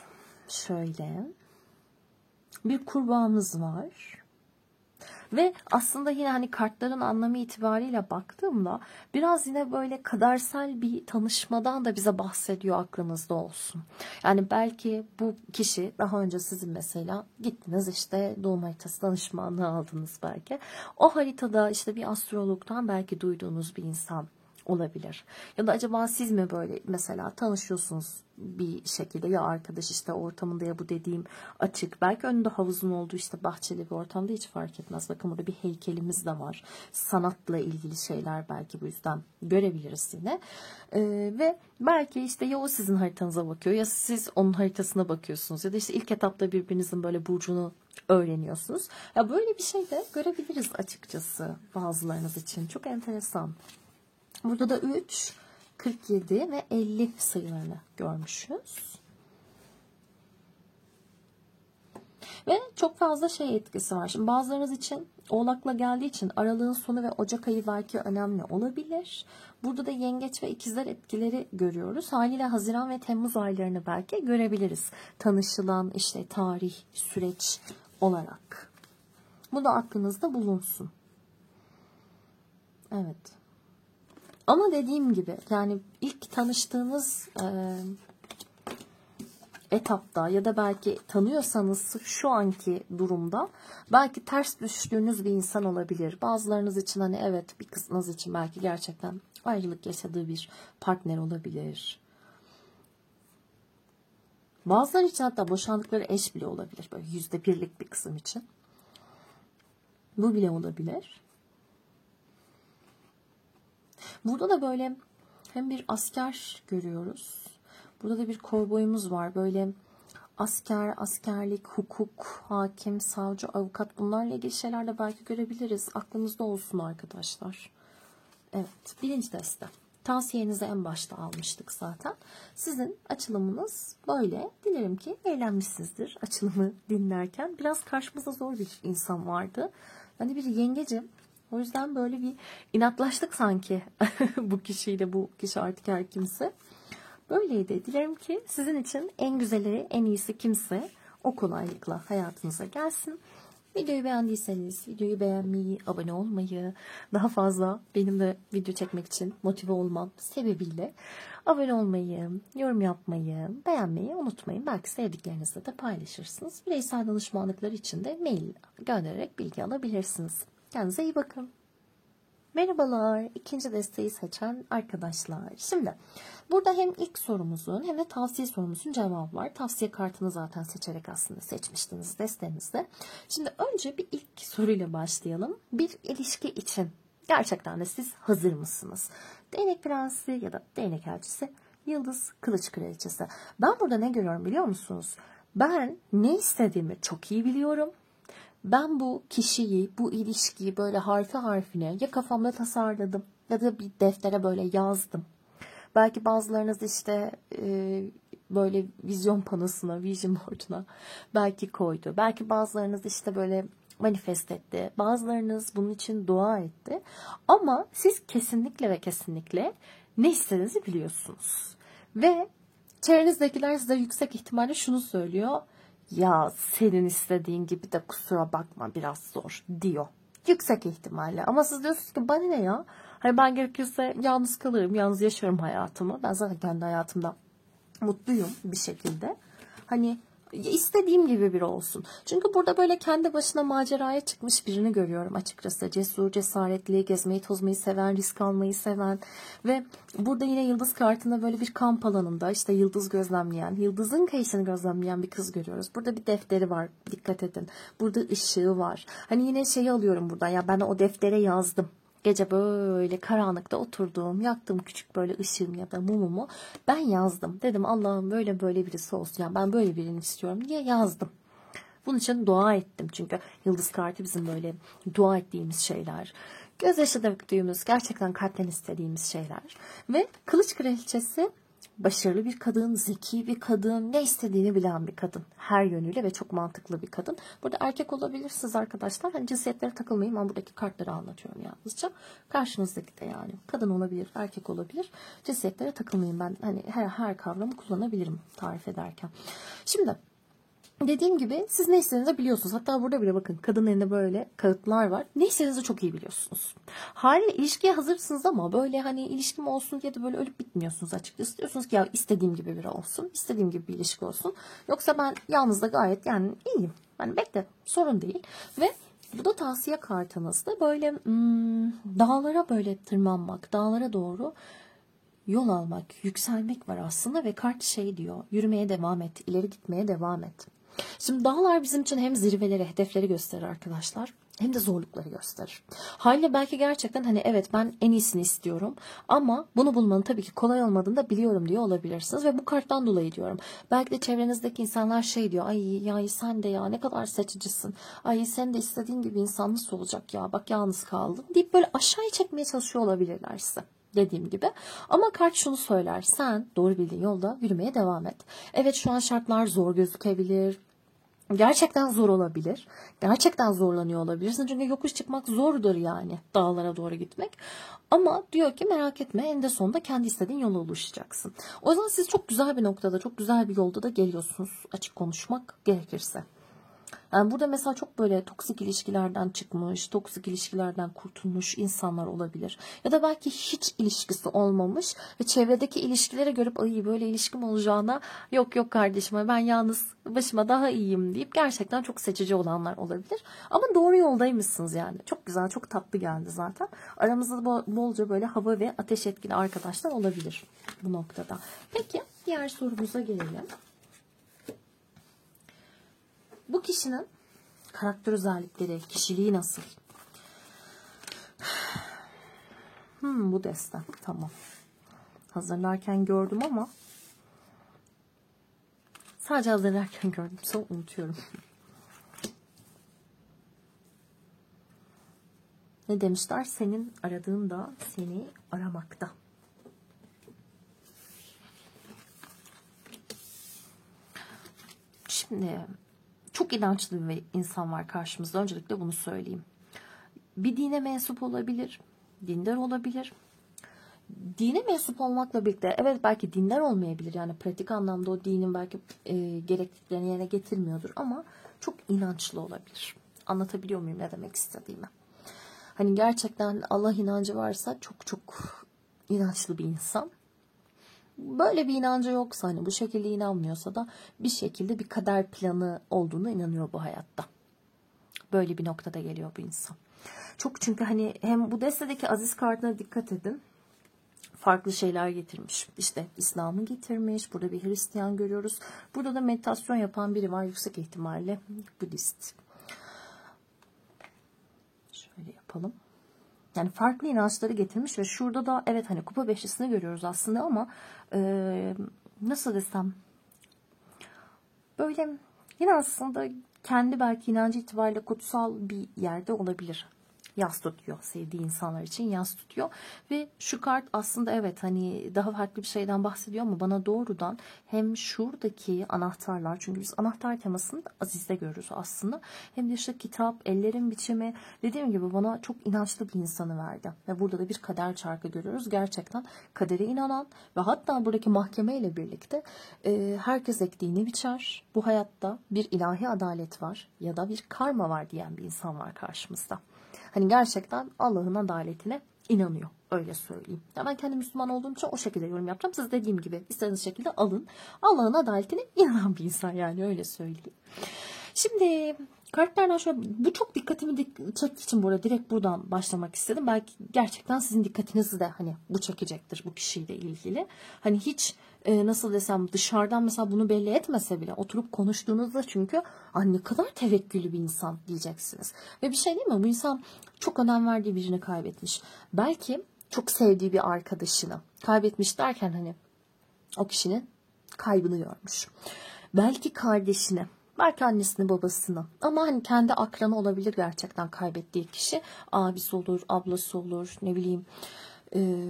Şöyle. Bir kurbağamız var. Ve aslında yine hani kartların anlamı itibariyle baktığımda biraz yine böyle kadersel bir tanışmadan da bize bahsediyor aklınızda olsun. Yani belki bu kişi daha önce sizin mesela gittiniz işte doğum haritası danışmanlığı aldınız belki. O haritada işte bir astrologdan belki duyduğunuz bir insan olabilir. Ya da acaba siz mi böyle mesela tanışıyorsunuz bir şekilde ya arkadaş işte ortamında ya bu dediğim açık. Belki önünde havuzun olduğu işte bahçeli bir ortamda hiç fark etmez. Bakın burada bir heykelimiz de var. Sanatla ilgili şeyler belki bu yüzden görebiliriz yine. Ve belki işte ya o sizin haritanıza bakıyor ya siz onun haritasına bakıyorsunuz. Ya da işte ilk etapta birbirinizin böyle burcunu öğreniyorsunuz. Ya böyle bir şey de görebiliriz açıkçası bazılarınız için. Çok enteresan. Burada da 3, 47 ve 50 sayılarını görmüşüz. Ve çok fazla şey etkisi var. Şimdi bazılarınız için Oğlak'la geldiği için aralığın sonu ve Ocak ayı belki önemli olabilir. Burada da Yengeç ve İkizler etkileri görüyoruz. Haliyle Haziran ve Temmuz aylarını belki görebiliriz. Tanışılan işte tarih, süreç olarak. Bu da aklınızda bulunsun. Evet. Ama dediğim gibi yani ilk tanıştığınız etapta ya da belki tanıyorsanız şu anki durumda belki ters düştüğünüz bir insan olabilir. Bazılarınız için hani evet, bir kısmınız için belki gerçekten ayrılık yaşadığı bir partner olabilir. Bazıları için hatta boşandıkları eş bile olabilir. Böyle %1'lik bir kısım için. Bu bile olabilir. Burada da böyle hem bir asker görüyoruz. Burada da bir kovboyumuz var. Böyle asker, askerlik, hukuk, hakim, savcı, avukat, bunlarla ilgili şeyler de belki görebiliriz. Aklınızda olsun arkadaşlar. Evet, birinci deste. Tavsiyenizi en başta almıştık zaten. Sizin açılımınız böyle. Dilerim ki eğlenmişsinizdir açılımı dinlerken. Biraz karşımıza zor bir insan vardı. Hani bir yengecim. O yüzden böyle bir inatlaştık sanki bu kişiyle, bu kişi artık her kimse. Böyleydi. Dilerim ki sizin için en güzeli, en iyisi kimse o kolaylıkla hayatınıza gelsin. Videoyu beğendiyseniz videoyu beğenmeyi, abone olmayı, daha fazla benim de video çekmek için motive olmam sebebiyle abone olmayı, yorum yapmayı, beğenmeyi unutmayın. Belki sevdiklerinizle de paylaşırsınız. Bireysel danışmanlıklar için de mail göndererek bilgi alabilirsiniz. Kendinize iyi bakın. Merhabalar, ikinci desteği seçen arkadaşlar. Şimdi burada hem ilk sorumuzun hem de tavsiye sorumuzun cevabı var. Tavsiye kartını zaten seçerek aslında seçmiştiniz destenizde. Şimdi önce bir ilk soruyla başlayalım. Bir ilişki için gerçekten de siz hazır mısınız? Değnek prensi ya da değnek elçisi, yıldız kılıç kraliçesi. Ben burada ne görüyorum biliyor musunuz? Ben ne istediğimi çok iyi biliyorum. Ben bu kişiyi, bu ilişkiyi böyle harfi harfine ya kafamda tasarladım ya da bir deftere böyle yazdım. Belki bazılarınız işte böyle vizyon panosuna, vision board'una belki koydu. Belki bazılarınız işte böyle manifest etti. Bazılarınız bunun için dua etti. Ama siz kesinlikle ve kesinlikle ne istediğinizi biliyorsunuz. Ve çevrenizdekiler size yüksek ihtimalle şunu söylüyor. Ya senin istediğin gibi de kusura bakma biraz zor diyor. Yüksek ihtimalle. Ama siz diyorsunuz ki bana ne ya? Hani ben gerekirse yalnız kalırım, yalnız yaşarım hayatımı. Ben zaten kendi hayatımda mutluyum bir şekilde. Hani istediğim gibi biri olsun. Çünkü burada böyle kendi başına maceraya çıkmış birini görüyorum açıkçası. Cesur, cesaretli, gezmeyi tozmayı seven, risk almayı seven ve burada yine yıldız kartında böyle bir kamp alanında işte yıldız gözlemleyen, yıldızın kayışını gözlemleyen bir kız görüyoruz. Burada bir defteri var. Dikkat edin. Burada ışığı var. Hani yine şeyi alıyorum buradan. Ya ben o deftere yazdım. Gece böyle karanlıkta oturdum, yaktım küçük böyle ışığım ya da mumumu. Ben yazdım. Dedim Allah'ım böyle böyle birisi olsun. Yani ben böyle birini istiyorum diye yazdım. Bunun için dua ettim. Çünkü yıldız kartı bizim böyle dua ettiğimiz şeyler. Gözyaşı döktüğümüz, gerçekten kalpten istediğimiz şeyler. Ve kılıç kraliçesi başarılı bir kadın, zeki bir kadın, ne istediğini bilen bir kadın. Her yönüyle ve çok mantıklı bir kadın. Burada erkek olabilirsiniz arkadaşlar. Hani cinsiyetlere takılmayın. Ben buradaki kartları anlatıyorum yalnızca. Karşınızdaki de yani kadın olabilir, erkek olabilir. Cinsiyetlere takılmayın. Ben hani her kavramı kullanabilirim tarif ederken. Şimdi dediğim gibi siz ne istediğinizi biliyorsunuz. Hatta burada bile bakın kadının elinde böyle kağıtlar var. Ne istediğinizi çok iyi biliyorsunuz. Haliyle ilişkiye hazırsınız ama böyle hani ilişkim olsun diye de böyle ölüp bitmiyorsunuz açıkçası. Diyorsunuz ki ya istediğim gibi biri olsun. İstediğim gibi bir ilişki olsun. Yoksa ben yalnız da gayet yani iyiyim. Hani bekle sorun değil. Ve bu da tavsiye kartınızda böyle dağlara böyle tırmanmak, dağlara doğru yol almak, yükselmek var aslında ve kart şey diyor. Yürümeye devam et, ileri gitmeye devam et. Şimdi dağlar bizim için hem zirveleri, hedefleri gösterir arkadaşlar. Hem de zorlukları gösterir. Haliyle belki gerçekten hani evet ben en iyisini istiyorum. Ama bunu bulmanın tabii ki kolay olmadığını da biliyorum diye olabilirsiniz. Ve bu karttan dolayı diyorum. Belki de çevrenizdeki insanlar şey diyor. Ay ya sen de ya ne kadar seçicisin. Ay sen de istediğin gibi insan nasıl olacak ya. Bak yalnız kaldın deyip böyle aşağıya çekmeye çalışıyor olabilirler size. Dediğim gibi. Ama kart şunu söyler. Sen doğru bildiğin yolda yürümeye devam et. Evet şu an şartlar zor gözükebilir. Gerçekten zor olabilir. Gerçekten zorlanıyor olabilirsin. Çünkü yokuş çıkmak zordur yani. Dağlara doğru gitmek. Ama diyor ki merak etme en de sonunda kendi istediğin yola ulaşacaksın. O yüzden siz çok güzel bir noktada, çok güzel bir yolda da geliyorsunuz. Açık konuşmak gerekirse. Yani burada mesela çok böyle toksik ilişkilerden çıkmış, toksik ilişkilerden kurtulmuş insanlar olabilir. Ya da belki hiç ilişkisi olmamış ve çevredeki ilişkilere görüp ay böyle ilişkim olacağına yok yok kardeşim ben yalnız başıma daha iyiyim deyip gerçekten çok seçici olanlar olabilir. Ama doğru yoldaymışsınız yani. Çok güzel, çok tatlı geldi zaten. Aramızda bolca böyle hava ve ateş etkili arkadaşlar olabilir bu noktada. Peki diğer sorumuza gelelim. Bu kişinin karakter özellikleri, kişiliği nasıl? Bu deste. Tamam. Hazırlarken gördüm ama sadece hazırlarken gördüm. Sonra unutuyorum. Ne demişler? Senin aradığın da seni aramakta. Şimdi çok inançlı bir insan var karşımızda. Öncelikle bunu söyleyeyim. Bir dine mensup olabilir, dindar olabilir. Dine mensup olmakla birlikte evet belki dindar olmayabilir. Yani pratik anlamda o dinin belki gerekliliklerini yerine getirmiyordur ama çok inançlı olabilir. Anlatabiliyor muyum ne demek istediğimi? Hani gerçekten Allah inancı varsa çok çok inançlı bir insan. Böyle bir inancı yoksa hani bu şekilde inanmıyorsa da bir şekilde bir kader planı olduğunu inanıyor bu hayatta. Böyle bir noktada geliyor bu insan. Çok çünkü hani hem bu destedeki aziz kartına dikkat edin. Farklı şeyler getirmiş. İşte İslam'ı getirmiş. Burada bir Hristiyan görüyoruz. Burada da meditasyon yapan biri var. Yüksek ihtimalle Budist. Şöyle yapalım. Yani farklı inançları getirmiş ve şurada da evet hani kupa beşlisini görüyoruz aslında ama nasıl desem böyle yine aslında kendi belki inancı itibariyle kutsal bir yerde olabilir. Yas tutuyor. Sevdiği insanlar için yas tutuyor. Ve şu kart aslında evet hani daha farklı bir şeyden bahsediyor ama bana doğrudan hem şuradaki anahtarlar çünkü biz anahtar temasını da Aziz'de görürüz aslında. Hem de işte kitap, ellerin biçimi dediğim gibi bana çok inançlı bir insanı verdi. Ve burada da bir kader çarkı görüyoruz. Gerçekten kadere inanan ve hatta buradaki mahkemeyle birlikte herkes ektiğini biçer. Bu hayatta bir ilahi adalet var ya da bir karma var diyen bir insan var karşımızda. Hani gerçekten Allah'ın adaletine inanıyor. Öyle söyleyeyim. Ya ben kendi Müslüman olduğum için o şekilde yorum yapacağım. Siz dediğim gibi istediğiniz şekilde alın. Allah'ın adaletine inanan bir insan yani öyle söyleyeyim. Şimdi kartlardan şöyle bu çok dikkatimi çektiği için burada direkt buradan başlamak istedim. Belki gerçekten sizin dikkatinizi de hani bu çekecektir bu kişiyle ilgili. Hani hiç nasıl desem dışarıdan mesela bunu belli etmese bile oturup konuştuğunuzda çünkü ne kadar tevekkülü bir insan diyeceksiniz. Ve bir şey değil mi? Bu insan çok önem verdiği birini kaybetmiş. Belki çok sevdiği bir arkadaşını kaybetmiş derken hani o kişinin kaybını görmüş. Belki kardeşini, belki annesini, babasını ama hani kendi akranı olabilir gerçekten kaybettiği kişi. Abisi olur, ablası olur, ne bileyim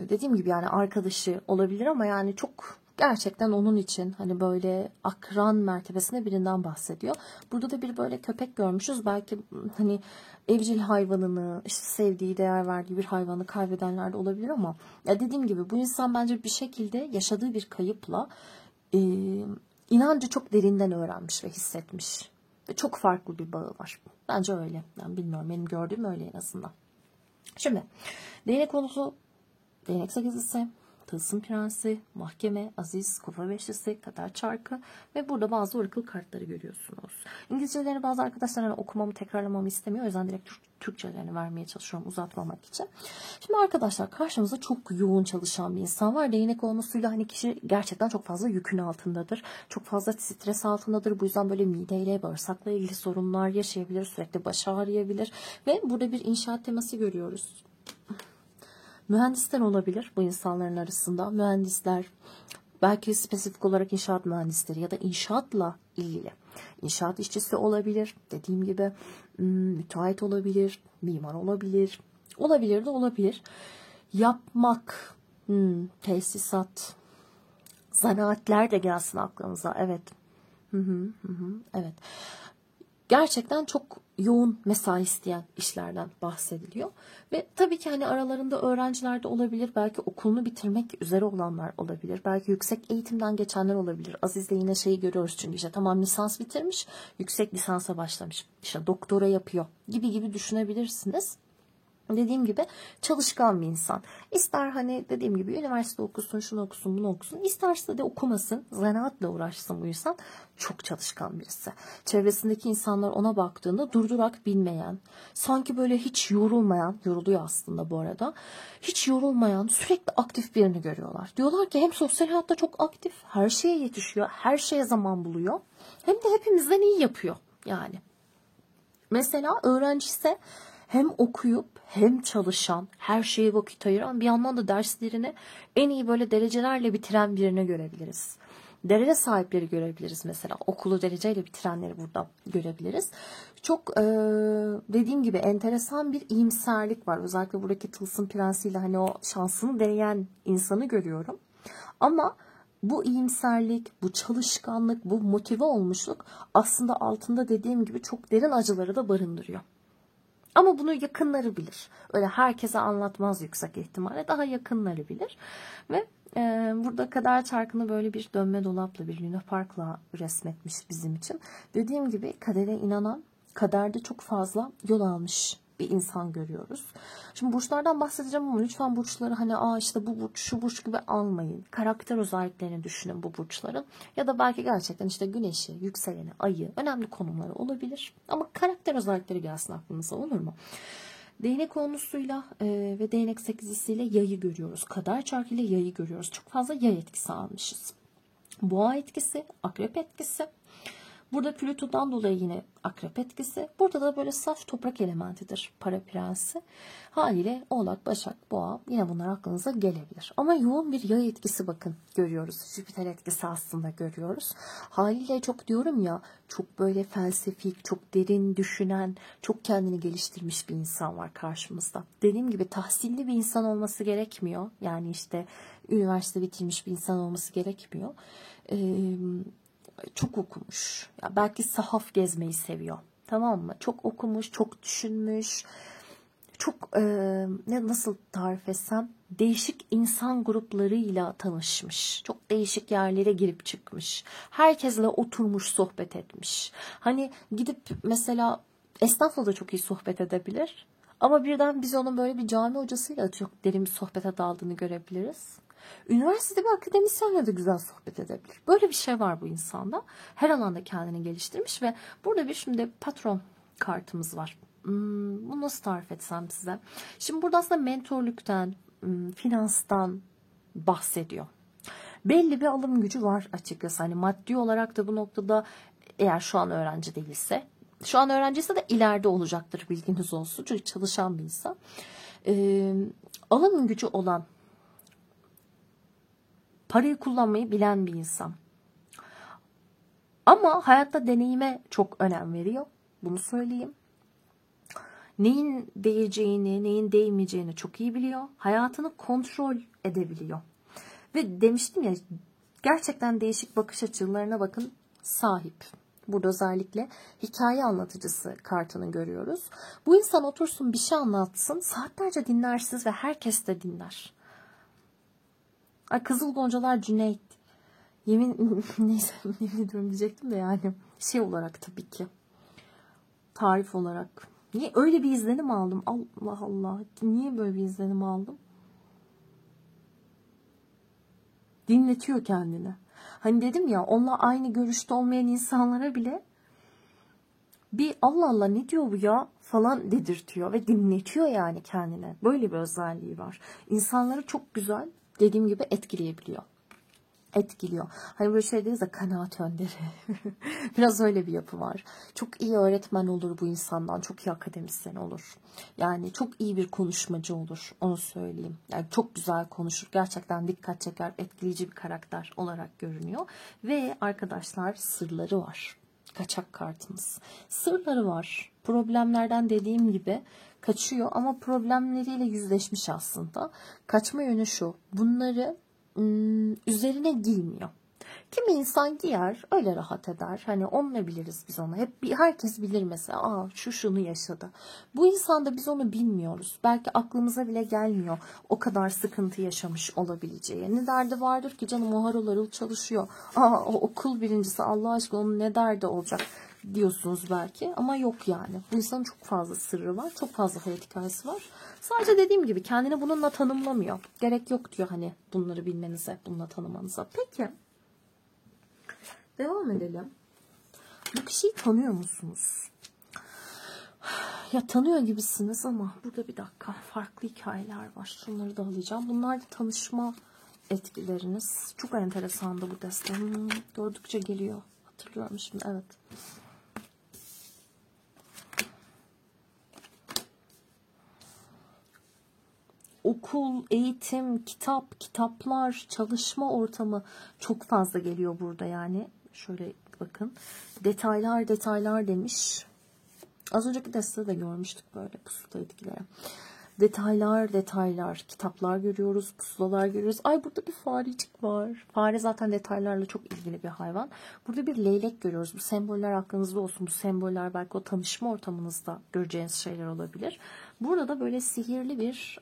dediğim gibi yani arkadaşı olabilir ama yani çok gerçekten onun için hani böyle akran mertebesinde birinden bahsediyor. Burada da bir böyle köpek görmüşüz. Belki hani evcil hayvanını, işte sevdiği, değer verdiği bir hayvanı kaybedenler de olabilir ama ya dediğim gibi bu insan bence bir şekilde yaşadığı bir kayıpla inancı çok derinden öğrenmiş ve hissetmiş. Ve çok farklı bir bağı var. Bence öyle. Ben bilmiyorum. Benim gördüğüm öyle en azından. Şimdi değnek konusu, değnek sekizlisi, tılsım prensi, mahkeme, aziz, kupa beşlisi, kader çarkı ve burada bazı oracle kartları görüyorsunuz. İngilizcelerini bazı arkadaşlar hani okumamı, tekrarlamamı istemiyor. O yüzden direkt Türkçelerini vermeye çalışıyorum uzatmamak için. Şimdi arkadaşlar karşımızda çok yoğun çalışan bir insan var. Değnek olmasıyla hani kişi gerçekten çok fazla yükün altındadır. Çok fazla stres altındadır. Bu yüzden böyle mideyle, bağırsakla ilgili sorunlar yaşayabilir. Sürekli baş ağrıyabilir. Ve burada bir inşaat teması görüyoruz. Mühendisler olabilir bu insanların arasında. Mühendisler, belki spesifik olarak inşaat mühendisleri ya da inşaatla ilgili. İnşaat işçisi olabilir. Dediğim gibi müteahhit olabilir, mimar olabilir. Olabilir de olabilir. Yapmak, tesisat, zanaatler de gelsin aklınıza. Evet. Evet. gerçekten çok yoğun mesai isteyen işlerden bahsediliyor. Ve tabii ki hani aralarında öğrenciler de olabilir. Belki okulunu bitirmek üzere olanlar olabilir. Belki yüksek eğitimden geçenler olabilir. Aziz'de yine şeyi görüyoruz çünkü işte tamam lisans bitirmiş, yüksek lisansa başlamış. İşte doktora yapıyor gibi düşünebilirsiniz. Dediğim gibi çalışkan bir insan. İster hani dediğim gibi üniversite okusun, şunu okusun, bunu okusun. İsterse de okumasın, zanaatla uğraşsın bu insan. Çok çalışkan birisi. Çevresindeki insanlar ona baktığında durdurak bilmeyen, sanki böyle hiç yorulmayan, yoruluyor aslında bu arada. Hiç yorulmayan, sürekli aktif birini görüyorlar. Diyorlar ki hem sosyal hayatta çok aktif, her şeye yetişiyor, her şeye zaman buluyor. Hem de hepimizden iyi yapıyor yani. Mesela öğrenci ise hem okuyup hem çalışan, her şeye vakit ayıran, bir yandan da derslerini en iyi böyle derecelerle bitiren birini görebiliriz. Derece sahipleri görebiliriz mesela. Okulu dereceyle bitirenleri burada görebiliriz. Çok dediğim gibi enteresan bir iyimserlik var. Özellikle buradaki Tılsım Prensi'yle hani o şansını deneyen insanı görüyorum. Ama bu iyimserlik, bu çalışkanlık, bu motive olmuşluk aslında altında dediğim gibi çok derin acıları da barındırıyor. Ama bunu yakınları bilir. Öyle herkese anlatmaz yüksek ihtimalle. Daha yakınları bilir. Ve burada kader çarkını böyle bir dönme dolapla, bir Luna Park'la resmetmiş bizim için. Dediğim gibi kadere inanan, kaderde çok fazla yol almış bir insan görüyoruz. Şimdi burçlardan bahsedeceğim ama lütfen burçları hani işte bu burç şu burç gibi almayın. Karakter özelliklerini düşünün bu burçların. Ya da belki gerçekten işte güneşi, yükseleni, ayı önemli konumları olabilir. Ama karakter özellikleri gelsin aklınıza, olur mu? Değnek onlusuyla ve değnek sekizlisiyle yayı görüyoruz. Kader çarkıyla yayı görüyoruz. Çok fazla yay etkisi almışız. Boğa etkisi, akrep etkisi. Burada Plüton'dan dolayı yine akrep etkisi. Burada da böyle saf toprak elementidir para prensi. Haliyle Oğlak, Başak, Boğa yine bunlar aklınıza gelebilir. Ama yoğun bir yay etkisi bakın görüyoruz. Jüpiter etkisi aslında görüyoruz. Haliyle çok diyorum ya, çok böyle felsefik, çok derin düşünen, çok kendini geliştirmiş bir insan var karşımızda. Dediğim gibi tahsilli bir insan olması gerekmiyor. Yani işte üniversite bitirmiş bir insan olması gerekmiyor. Çok okumuş. Ya belki sahaf gezmeyi seviyor. Tamam mı? Çok okumuş, çok düşünmüş. Çok nasıl tarif etsem, değişik insan gruplarıyla tanışmış. Çok değişik yerlere girip çıkmış. Herkesle oturmuş, sohbet etmiş. Hani gidip mesela esnafla da çok iyi sohbet edebilir. Ama birden biz onun böyle bir cami hocasıyla çok derin bir sohbete daldığını görebiliriz. Üniversitede bir akademisyenle de güzel sohbet edebilir. Böyle bir şey var bu insanda. Her alanda kendini geliştirmiş ve burada bir şimdi patron kartımız var. Bunu nasıl tarif etsem size? Şimdi burada aslında mentorluktan, finanstan bahsediyor. Belli bir alım gücü var açıkçası. Hani maddi olarak da bu noktada, eğer şu an öğrenci değilse, şu an öğrenciyse de ileride olacaktır, bilginiz olsun. Çünkü çalışan bir insan. Alım gücü olan, parayı kullanmayı bilen bir insan. Ama hayatta deneyime çok önem veriyor. Bunu söyleyeyim. Neyin değeceğini, neyin değmeyeceğini çok iyi biliyor. Hayatını kontrol edebiliyor. Ve demiştim ya, gerçekten değişik bakış açılarına bakın sahip. Burada özellikle hikaye anlatıcısı kartını görüyoruz. Bu insan otursun bir şey anlatsın, saatlerce dinlersiniz ve herkes de dinler. Ay, Kızıl Goncalar Cüneyt. Yemin neyse, yemin ediyorum diyecektim de yani şey olarak tabii ki. Tarif olarak. Niye öyle bir izlenim aldım? Allah Allah. Niye böyle bir izlenim aldım? Dinletiyor kendini. Hani dedim ya, onunla aynı görüşte olmayan insanlara bile bir Allah Allah ne diyor bu ya falan dedirtiyor ve dinletiyor yani kendine. Böyle bir özelliği var. İnsanları çok güzel, dediğim gibi etkileyebiliyor. Etkiliyor. Hani böyle şey deriz ya, kanaat önderi. Biraz öyle bir yapı var. Çok iyi öğretmen olur bu insandan. Çok iyi akademisyen olur. Yani çok iyi bir konuşmacı olur. Onu söyleyeyim. Yani çok güzel konuşur. Gerçekten dikkat çeker. Etkileyici bir karakter olarak görünüyor. Ve arkadaşlar, sırları var. Kaçak kartımız. Sırları var. Problemlerden dediğim gibi kaçıyor ama problemleriyle yüzleşmiş aslında. Kaçma yönü şu. Bunları üzerine giymiyor. Kimi insan giyer, öyle rahat eder. Hani onunla biliriz biz onu. Herkes bilir mesela. Aa, şunu yaşadı. Bu insanda biz onu bilmiyoruz. Belki aklımıza bile gelmiyor. O kadar sıkıntı yaşamış olabileceği. Ne derdi vardır ki canım, o harıl harıl çalışıyor. Aa, o okul birincisi, Allah aşkına onun ne derdi olacak diyorsunuz belki. Ama yok yani. Bu insanın çok fazla sırrı var. Çok fazla hayat hikayesi var. Sadece dediğim gibi kendini bununla tanımlamıyor. Gerek yok diyor hani bunları bilmenize, bununla tanımanıza. Peki. Devam edelim. Bu kişiyi tanıyor musunuz? Ya tanıyor gibisiniz ama burada bir dakika, farklı hikayeler var. Şunları da alacağım. Bunlar da tanışma etkileriniz. Çok enteresandı bu deste. Gördükçe geliyor. Hatırlıyorum şimdi, evet. Okul, eğitim, kitaplar, çalışma ortamı çok fazla geliyor burada yani. Şöyle bakın. Detaylar demiş. Az önceki destede de görmüştük böyle pusula etkileri. Detaylar, kitaplar görüyoruz, pusulalar görüyoruz. Ay, burada bir farecik var. Fare zaten detaylarla çok ilgili bir hayvan. Burada bir leylek görüyoruz. Bu semboller aklınızda olsun. Bu semboller belki o tanışma ortamınızda göreceğiniz şeyler olabilir. Burada da böyle sihirli bir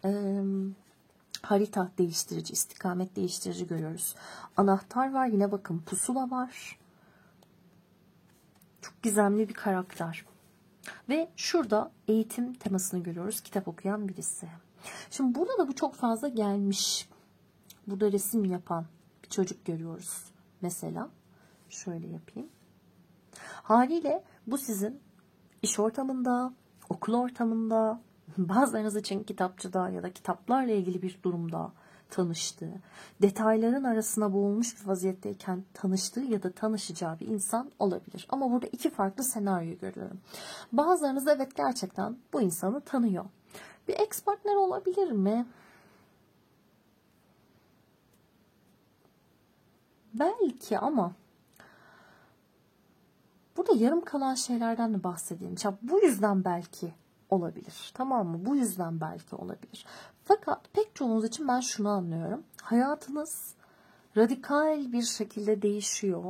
harita değiştirici, istikamet değiştirici görüyoruz. Anahtar var. Yine bakın pusula var. Çok gizemli bir karakter. Ve şurada eğitim temasını görüyoruz. Kitap okuyan birisi. Şimdi burada da bu çok fazla gelmiş. Burada resim yapan bir çocuk görüyoruz. Mesela şöyle yapayım. Haliyle bu sizin iş ortamında, okul ortamında, bazılarınız için kitapçıda ya da kitaplarla ilgili bir durumda tanıştığı, detayların arasına boğulmuş bir vaziyetteyken tanıştığı ya da tanışacağı bir insan olabilir. Ama burada iki farklı senaryo görüyorum. Bazılarınız evet gerçekten bu insanı tanıyor. Bir ex partner olabilir mi? Belki ama burada yarım kalan şeylerden de bahsedeyim. Ya bu yüzden belki olabilir. Tamam mı? Bu yüzden belki olabilir. Fakat pek çoğunuz için ben şunu anlıyorum. Hayatınız radikal bir şekilde değişiyor.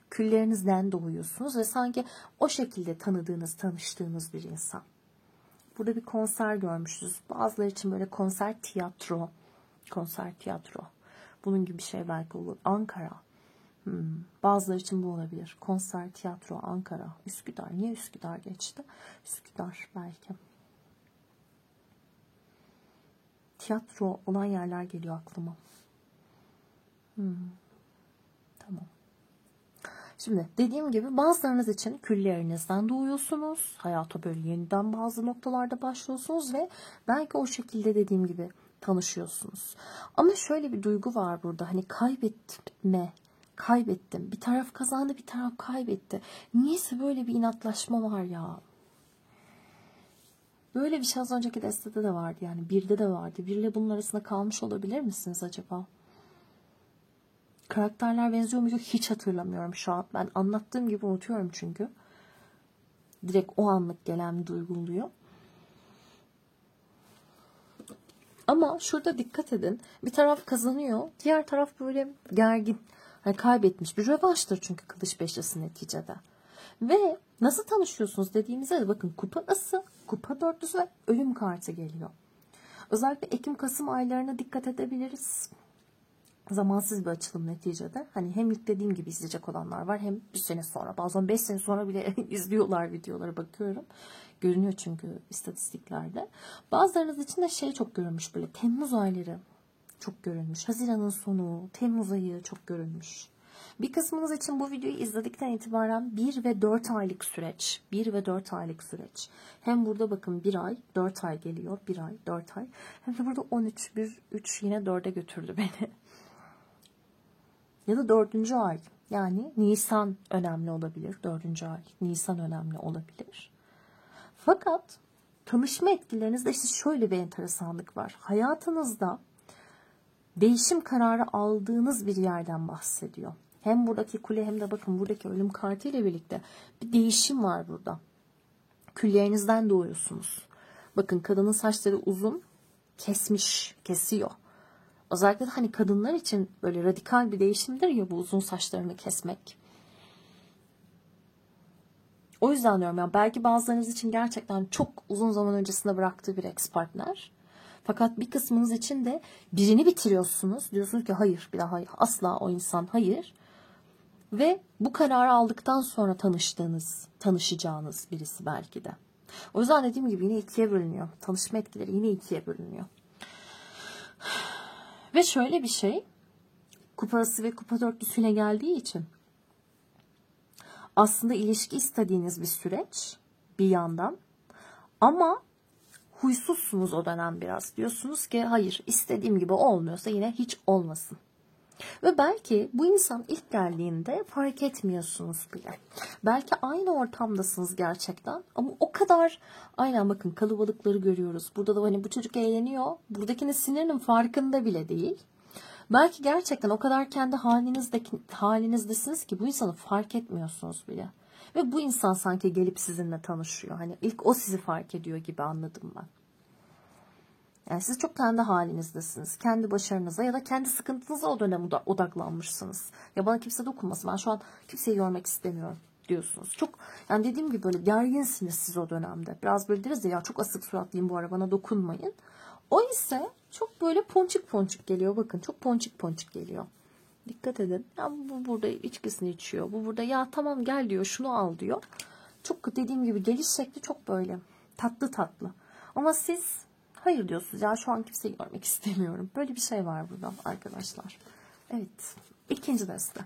Küllerinizden doğuyorsunuz ve sanki o şekilde tanıştığınız bir insan. Burada bir konser görmüşüz. Bazıları için böyle konser tiyatro. Bunun gibi bir şey belki olur. Ankara. Bazıları için bu olabilir. Konser, tiyatro, Ankara, Üsküdar. Niye Üsküdar geçti? Üsküdar belki. Tiyatro olan yerler geliyor aklıma. Tamam. Şimdi dediğim gibi bazılarınız için küllerinizden doğuyorsunuz. Hayata böyle yeniden bazı noktalarda başlıyorsunuz ve belki o şekilde dediğim gibi tanışıyorsunuz. Ama şöyle bir duygu var burada. Hani kaybettim. Bir taraf kazandı, bir taraf kaybetti. Niyeyse böyle bir inatlaşma var ya. Böyle bir şey az önceki destede de vardı yani. Birde de vardı. Birle bunun arasında kalmış olabilir misiniz acaba? Karakterler benziyor muydu? Hiç hatırlamıyorum şu an. Ben anlattığım gibi unutuyorum çünkü. Direkt o anlık gelen bir duygu oluyor. Ama şurada dikkat edin. Bir taraf kazanıyor. Diğer taraf böyle gergin. Yani kaybetmiş. Bir rövanştır çünkü kılıç beşlisi neticede. Ve nasıl tanışıyorsunuz dediğimizde de bakın kupa ası, kupa dörtlüsü ve ölüm kartı geliyor. Özellikle Ekim-Kasım aylarına dikkat edebiliriz. Zamansız bir açılım neticede. Hani hem yüklediğim gibi izleyecek olanlar var hem bir sene sonra, bazen 5 sene sonra bile izliyorlar videolara, bakıyorum. Görünüyor çünkü istatistiklerde. Bazılarınız için de şey çok görülmüş, böyle Temmuz ayları çok görülmüş. Haziran'ın sonu, Temmuz ayı çok görülmüş. Bir kısmınız için bu videoyu izledikten itibaren 1 ve 4 aylık süreç. 1 ve 4 aylık süreç. Hem burada bakın 1 ay, 4 ay geliyor. 1 ay, 4 ay. Hem de burada 13, 1, 3 yine 4'e götürdü beni. Ya da 4. ay. Yani Nisan önemli olabilir. 4. ay. Nisan önemli olabilir. Fakat tanışma etkilerinizde işte şöyle bir enteresanlık var. Hayatınızda değişim kararı aldığınız bir yerden bahsediyor. Hem buradaki kule hem de bakın buradaki ölüm kartı ile birlikte bir değişim var burada. Küllerinizden doğuyorsunuz. Bakın kadının saçları uzun, kesiyor. Özellikle de hani kadınlar için böyle radikal bir değişimdir ya bu uzun saçlarını kesmek. O yüzden diyorum ya, belki bazılarınız için gerçekten çok uzun zaman öncesinde bıraktığı bir ex partner. Fakat bir kısmınız için de birini bitiriyorsunuz. Diyorsunuz ki hayır, bir daha hayır, asla o insan hayır. Ve bu kararı aldıktan sonra tanışacağınız birisi belki de. O yüzden dediğim gibi yine ikiye bölünüyor. Tanışma etkileri yine ikiye bölünüyor. Ve şöyle bir şey, kupası ve kupa dörtlüsüne geldiği için aslında ilişki istediğiniz bir süreç bir yandan, ama huysuzsunuz o dönem biraz. Diyorsunuz ki hayır, istediğim gibi olmuyorsa yine hiç olmasın. Ve belki bu insan ilk geldiğinde fark etmiyorsunuz bile. Belki aynı ortamdasınız gerçekten ama o kadar, aynen bakın kalabalıkları görüyoruz. Burada da hani bu çocuk eğleniyor. Buradakinin sinirinin farkında bile değil. Belki gerçekten o kadar kendi halinizdesiniz ki bu insanı fark etmiyorsunuz bile. Ve bu insan sanki gelip sizinle tanışıyor. Hani ilk o sizi fark ediyor gibi anladım ben. Yani siz çok kendi halinizdesiniz. Kendi başarınıza ya da kendi sıkıntınıza o dönem odaklanmışsınız. Ya bana kimse dokunmasın, ben şu an kimseyi görmek istemiyorum diyorsunuz. Çok, yani dediğim gibi böyle gerginsiniz siz o dönemde. Biraz böyle deriz ya çok asık suratlıyım bu ara, bana dokunmayın. O ise çok böyle ponçik ponçik geliyor. Bakın çok ponçik ponçik geliyor. Dikkat edin. Ya bu burada içkisini içiyor. Bu burada ya tamam gel diyor, şunu al diyor. Çok dediğim gibi geliş şekli çok böyle tatlı tatlı. Ama siz hayır diyorsunuz ya, şu an kimseyi görmek istemiyorum. Böyle bir şey var burada arkadaşlar. Evet. İkinci deste.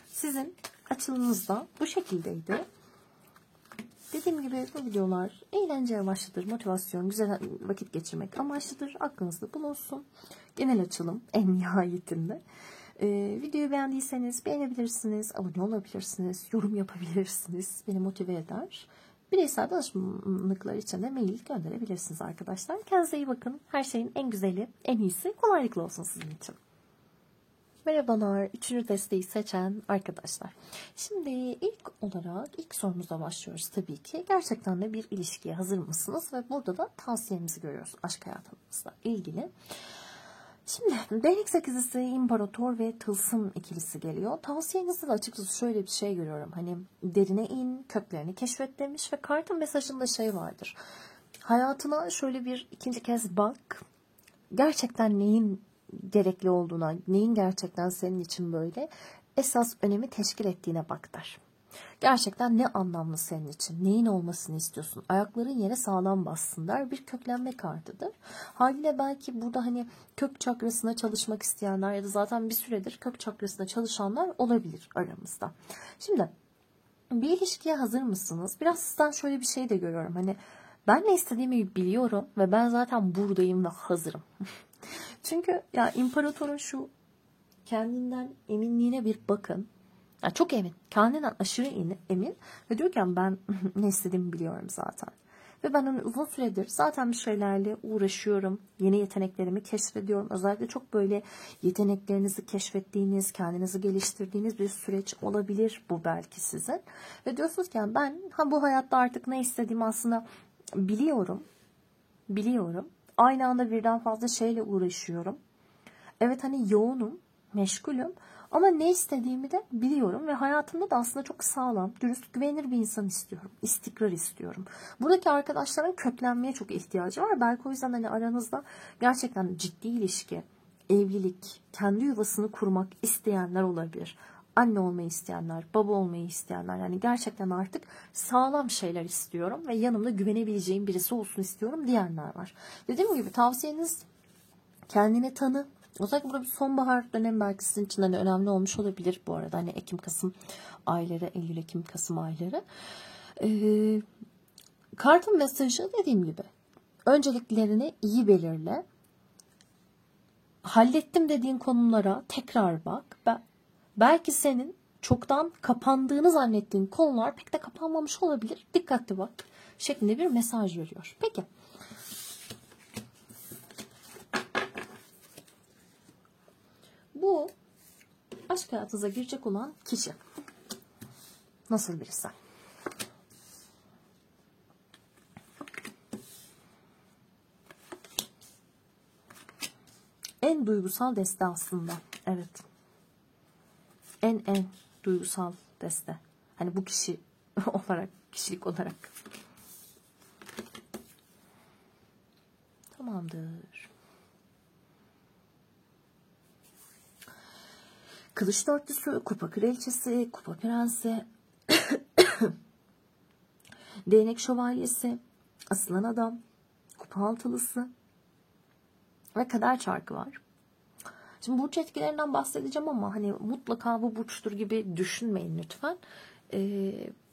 Sizin açılımınız da bu şekildeydi. Dediğim gibi bu videolar eğlence amaçlıdır, motivasyon, güzel vakit geçirmek amaçlıdır. Aklınızda bulunsun. Genel açılım en nihayetinde. Videoyu beğendiyseniz beğenebilirsiniz, abone olabilirsiniz, yorum yapabilirsiniz. Beni motive eder. Bireysel danışmanlıklar için de mail gönderebilirsiniz arkadaşlar. Kendinize iyi bakın. Her şeyin en güzeli, en iyisi kolaylıkla olsun sizin için. Merhabalar, 3. desteği seçen arkadaşlar. Şimdi ilk sorumuza başlıyoruz tabii ki. Gerçekten de bir ilişkiye hazır mısınız? Ve burada da tavsiyemizi görüyoruz aşk hayatımızla ilgili. Şimdi değnek sekizlisi, imparator ve tılsım ikilisi geliyor. Tavsiyenizde de açıkçası şöyle bir şey görüyorum. Hani derine in, köklerini keşfet demiş ve kartın mesajında şey vardır. Hayatına şöyle bir ikinci kez bak. Gerçekten neyin gerekli olduğuna, neyin gerçekten senin için böyle esas önemi teşkil ettiğine bak der. Gerçekten ne anlamlı senin için? Neyin olmasını istiyorsun? Ayakların yere sağlam bassın der. Bir köklenme kartıdır. Haliyle belki burada hani kök çakrasına çalışmak isteyenler ya da zaten bir süredir kök çakrasına çalışanlar olabilir aramızda. Şimdi bir ilişkiye hazır mısınız? Biraz sizden şöyle bir şey de görüyorum. Hani ben ne istediğimi biliyorum ve ben zaten buradayım ve hazırım. Çünkü ya imparatorun şu kendinden eminliğine bir bakın. Yani çok emin. Kendinden aşırı emin. Ve diyor ki ben ne istediğimi biliyorum zaten. Ve ben hani uzun süredir zaten bir şeylerle uğraşıyorum. Yeni yeteneklerimi keşfediyorum. Özellikle çok böyle yeteneklerinizi keşfettiğiniz, kendinizi geliştirdiğiniz bir süreç olabilir bu belki sizin. Ve diyorsunuz ki ben bu hayatta artık ne istediğimi aslında biliyorum. Biliyorum. Aynı anda birden fazla şeyle uğraşıyorum. Evet hani yoğunum, meşgulüm. Ama ne istediğimi de biliyorum ve hayatımda da aslında çok sağlam, dürüst, güvenilir bir insan istiyorum. İstikrar istiyorum. Buradaki arkadaşların köklenmeye çok ihtiyacı var. Belki o yüzden hani aranızda gerçekten ciddi ilişki, evlilik, kendi yuvasını kurmak isteyenler olabilir. Anne olmayı isteyenler, baba olmayı isteyenler, yani gerçekten artık sağlam şeyler istiyorum ve yanımda güvenebileceğim birisi olsun istiyorum diyenler var. Dediğim gibi tavsiyeniz kendini tanı. Özellikle burada bir sonbahar dönemi belki sizin için hani önemli olmuş olabilir bu arada. Hani Ekim-Kasım ayları, Eylül-Ekim-Kasım ayları. Kartın mesajı dediğim gibi önceliklerini iyi belirle. Hallettim dediğin konulara tekrar bak. Belki senin çoktan kapandığını zannettiğin konular pek de kapanmamış olabilir. Dikkatli bak şeklinde bir mesaj veriyor. Peki. Bu aşk hayatınıza girecek olan kişi nasıl birisi? en duygusal deste aslında. Evet. En duygusal deste. Hani bu kişi olarak, kişilik olarak. Tamamdır. Kılıç dörtlüsü, kupa kraliçesi, kupa prensi, değnek şövalyesi, asılan adam, kupa altılısı ve kader çarkı var. Şimdi burç etkilerinden bahsedeceğim ama hani mutlaka bu burçtur gibi düşünmeyin lütfen.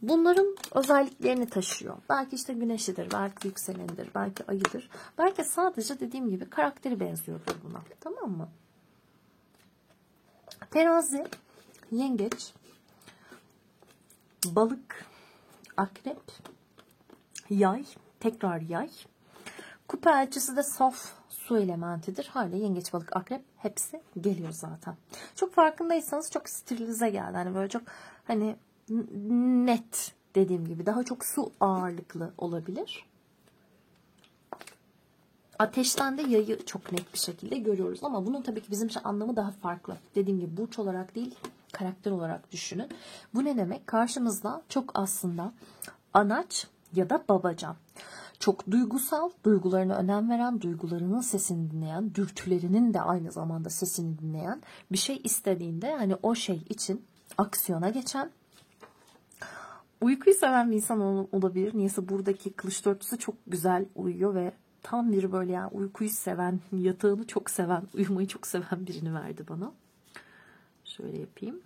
Bunların özelliklerini taşıyor. Belki işte güneşidir, belki yükselenidir, belki ayıdır. Belki sadece dediğim gibi karakteri benziyordur buna. Tamam mı? Terazi, yengeç, balık, akrep, yay, tekrar yay. Kupa elçisi de saf su elementidir. Hala yengeç, balık, akrep hepsi geliyor zaten. Çok farkındaysanız çok sterilize geldi. Hani böyle çok hani net, dediğim gibi daha çok su ağırlıklı olabilir. Ateşten de yayı çok net bir şekilde görüyoruz ama bunun tabii ki bizim için anlamı daha farklı. Dediğim gibi burç olarak değil, karakter olarak düşünün. Bu ne demek? Karşımızda çok aslında anaç ya da babacan. Çok duygusal, duygularına önem veren, duygularının sesini dinleyen, dürtülerinin de aynı zamanda sesini dinleyen, bir şey istediğinde hani o şey için aksiyona geçen, uykuyu seven bir insan olabilir. Niyeyse buradaki kılıç dörtlüsü çok güzel uyuyor ve tam bir böyle yani uykuyu seven, yatağını çok seven, uyumayı çok seven birini verdi bana. Şöyle yapayım.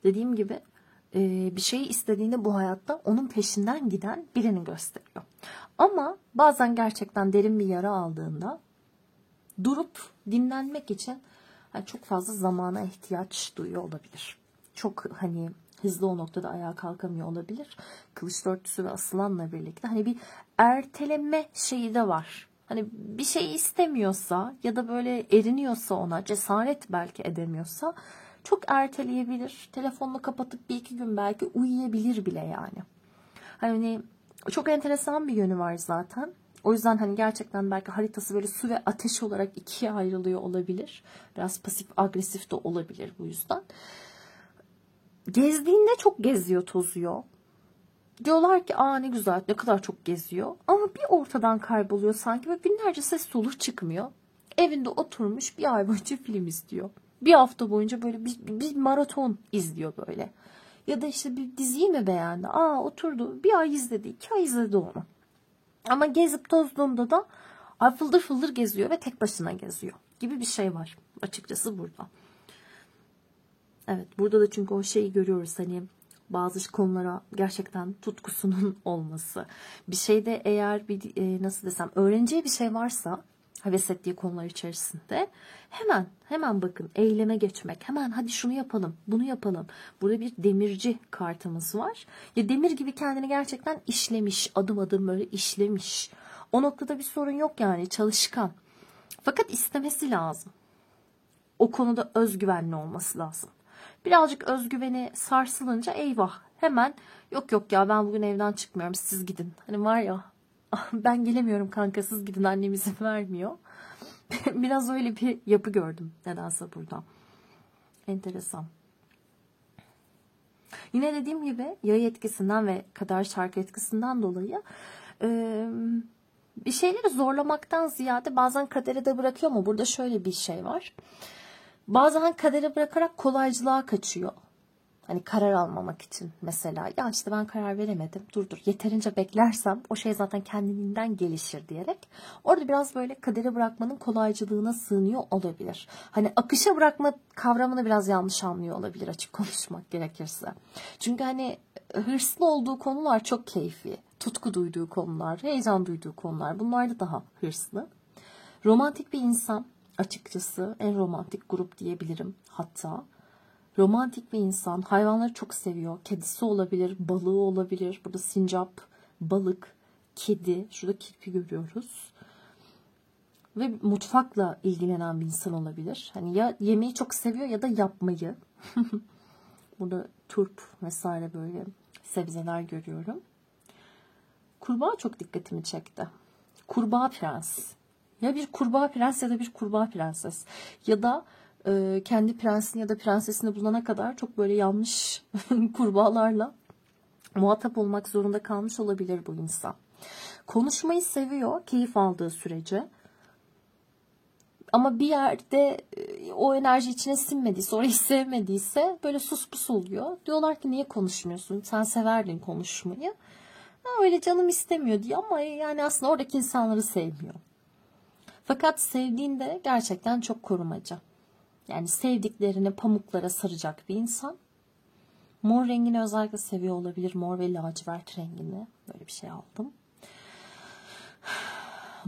Dediğim gibi bir şeyi istediğinde bu hayatta onun peşinden giden birini gösteriyor. Ama bazen gerçekten derin bir yara aldığında durup dinlenmek için çok fazla zamana ihtiyaç duyuyor olabilir. Çok hani hızlı o noktada ayağa kalkamıyor olabilir. Kılıç dörtlüsü ve asılanla birlikte hani bir erteleme şeyi de var. Hani bir şey istemiyorsa ya da böyle eriniyorsa ona, cesaret belki edemiyorsa çok erteleyebilir. Telefonunu kapatıp bir iki gün belki uyuyabilir bile yani. Hani çok enteresan bir yönü var zaten. O yüzden hani gerçekten belki haritası böyle su ve ateş olarak ikiye ayrılıyor olabilir. Biraz pasif agresif de olabilir bu yüzden. Gezdiğinde çok geziyor, tozuyor. Diyorlar ki aa ne güzel, ne kadar çok geziyor. Ama bir ortadan kayboluyor sanki ve günlerce ses soluş çıkmıyor. Evinde oturmuş bir ay boyunca film izliyor. Bir hafta boyunca böyle bir maraton izliyor böyle. Ya da işte bir diziyi mi beğendi? Aa oturdu bir ay izledi, 2 ay izledi onu. Ama gezip tozduğunda da ay fıldır fıldır geziyor ve tek başına geziyor gibi bir şey var açıkçası burada. Evet burada da çünkü o şeyi görüyoruz hani bazı konulara gerçekten tutkusunun olması. Bir şeyde eğer bir nasıl desem öğreneceği bir şey varsa heves ettiği konular içerisinde hemen bakın eyleme geçmek. Hemen hadi şunu yapalım, bunu yapalım. Burada bir demirci kartımız var. Ya demir gibi kendini gerçekten işlemiş, adım adım böyle işlemiş. O noktada bir sorun yok yani çalışkan. Fakat istemesi lazım. O konuda özgüvenli olması lazım. Birazcık özgüveni sarsılınca eyvah hemen yok ya ben bugün evden çıkmıyorum siz gidin. Hani var ya ben gelemiyorum kanka siz gidin annem izin vermiyor. Biraz öyle bir yapı gördüm nedense burada. Enteresan. Yine dediğim gibi yay etkisinden ve kader çarkı etkisinden dolayı bir şeyleri zorlamaktan ziyade bazen kadere de bırakıyor ama burada şöyle bir şey var. Bazen kadere bırakarak kolaycılığa kaçıyor. Hani karar almamak için mesela. Ya işte ben karar veremedim. Dur yeterince beklersem o şey zaten kendiliğinden gelişir diyerek. Orada biraz böyle kadere bırakmanın kolaycılığına sığınıyor olabilir. Hani akışa bırakma kavramını biraz yanlış anlıyor olabilir açık konuşmak gerekirse. Çünkü hani hırslı olduğu konular çok keyfi. Tutku duyduğu konular, heyecan duyduğu konular. Bunlar da daha hırslı. Romantik bir insan açıkçası en romantik grup diyebilirim hatta. Romantik bir insan. Hayvanları çok seviyor. Kedisi olabilir, balığı olabilir. Burada sincap, balık, kedi. Şurada kirpi görüyoruz. Ve mutfakla ilgilenen bir insan olabilir. Hani ya yemeği çok seviyor ya da yapmayı. Burada turp vesaire böyle sebzeler görüyorum. Kurbağa çok dikkatimi çekti. Kurbağa prens. Ya bir kurbağa prens ya da bir kurbağa prenses. Ya da kendi prensini ya da prensesini bulana kadar çok böyle yanlış kurbağalarla muhatap olmak zorunda kalmış olabilir bu insan. Konuşmayı seviyor keyif aldığı sürece. Ama bir yerde o enerji içine sinmediyse, orayı sevmediyse böyle sus pus oluyor. Diyorlar ki niye konuşmuyorsun? Sen severdin konuşmayı. Ha, öyle canım istemiyor diyor ama yani aslında oradaki insanları sevmiyor. Fakat sevdiğinde gerçekten çok korumacı. Yani sevdiklerini pamuklara saracak bir insan. Mor rengini özellikle seviyor olabilir. Mor ve lacivert rengini. Böyle bir şey aldım.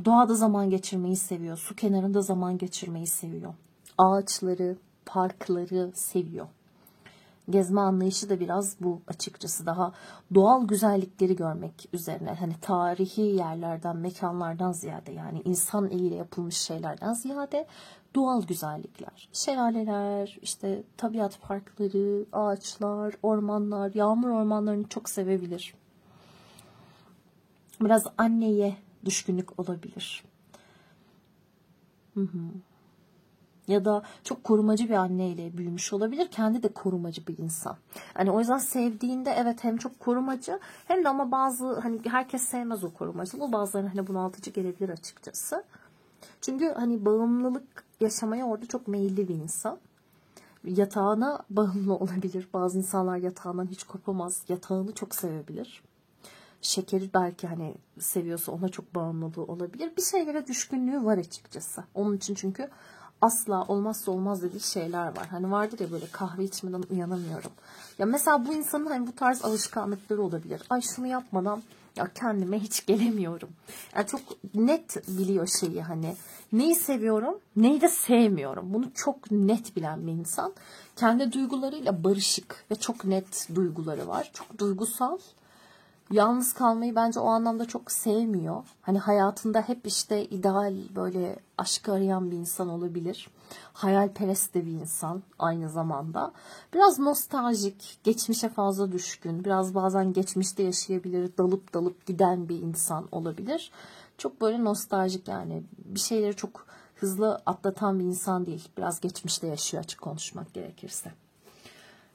Doğada zaman geçirmeyi seviyor. Su kenarında zaman geçirmeyi seviyor. Ağaçları, parkları seviyor. Gezme anlayışı da biraz bu açıkçası. Daha doğal güzellikleri görmek üzerine. Hani tarihi yerlerden, mekanlardan ziyade, yani insan eliyle yapılmış şeylerden ziyade doğal güzellikler. Şelaleler, işte tabiat parkları, ağaçlar, ormanlar, yağmur ormanlarını çok sevebilir. Biraz anneye düşkünlük olabilir. Ya da çok korumacı bir anneyle büyümüş olabilir. Kendi de korumacı bir insan. Hani o yüzden sevdiğinde evet hem çok korumacı hem de ama bazı hani herkes sevmez o korumacılığı. Bazılarına hani bunaltıcı gelebilir açıkçası. Çünkü hani bağımlılık yaşamaya orada çok meyilli bir insan. Yatağına bağımlı olabilir. Bazı insanlar yatağından hiç kopamaz. Yatağını çok sevebilir. Şekeri belki hani seviyorsa ona çok bağımlılığı olabilir. Bir şeylere düşkünlüğü var açıkçası. Onun için çünkü asla olmazsa olmaz dediği şeyler var. Hani vardır ya böyle kahve içmeden uyanamıyorum. Ya mesela bu insanın hani bu tarz alışkanlıkları olabilir. Ay şunu yapmadan ya kendime hiç gelemiyorum. Yani çok net biliyor şeyi, hani neyi seviyorum, neyi de sevmiyorum. Bunu çok net bilen bir insan. Kendi duygularıyla barışık ve çok net duyguları var. Çok duygusal. Yalnız kalmayı bence o anlamda çok sevmiyor. Hani hayatında hep işte ideal böyle aşkı arayan bir insan olabilir. Hayalperest de bir insan aynı zamanda. Biraz nostaljik, geçmişe fazla düşkün. Biraz bazen geçmişte yaşayabilir, dalıp dalıp giden bir insan olabilir. Çok böyle nostaljik, yani bir şeyleri çok hızlı atlatan bir insan değil. Biraz geçmişte yaşıyor açık konuşmak gerekirse.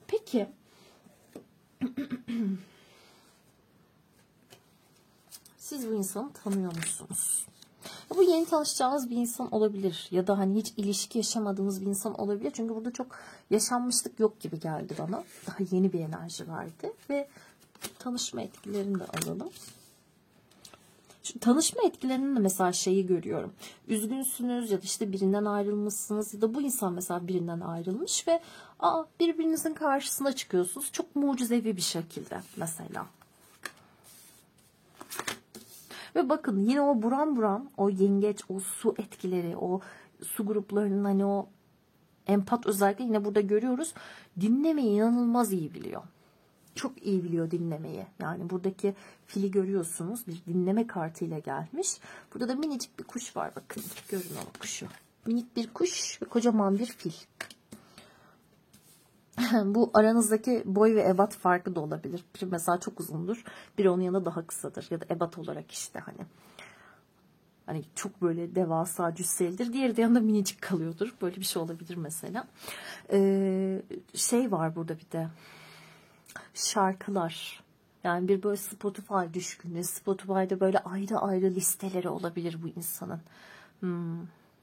Peki. Siz bu insanı tanıyor musunuz? Bu yeni tanışacağınız bir insan olabilir. Ya da hani hiç ilişki yaşamadığınız bir insan olabilir. Çünkü burada çok yaşanmışlık yok gibi geldi bana. Daha yeni bir enerji verdi. Ve tanışma etkilerini de alalım. Şu tanışma etkilerinin de mesela şeyi görüyorum. Üzgünsünüz ya da işte birinden ayrılmışsınız. Ya da bu insan mesela birinden ayrılmış ve birbirinizin karşısına çıkıyorsunuz. Çok mucizevi bir şekilde mesela. Ve bakın yine o buram buram, o yengeç, o su etkileri, o su gruplarının hani o empat özellikle yine burada görüyoruz. Dinlemeyi inanılmaz iyi biliyor. Çok iyi biliyor dinlemeyi. Yani buradaki fili görüyorsunuz. Bir dinleme kartıyla gelmiş. Burada da minicik bir kuş var. Bakın görün o kuşu. Minik bir kuş ve kocaman bir fil. Bu aranızdaki boy ve ebat farkı da olabilir. Biri mesela çok uzundur. Biri onun yanında daha kısadır. Ya da ebat olarak işte hani çok böyle devasa cüsselidir. Diğeri de yanında minicik kalıyordur. Böyle bir şey olabilir mesela. Şey var burada bir de. Şarkılar. Yani bir böyle Spotify düşkünü. Spotify'da böyle ayrı ayrı listeleri olabilir bu insanın.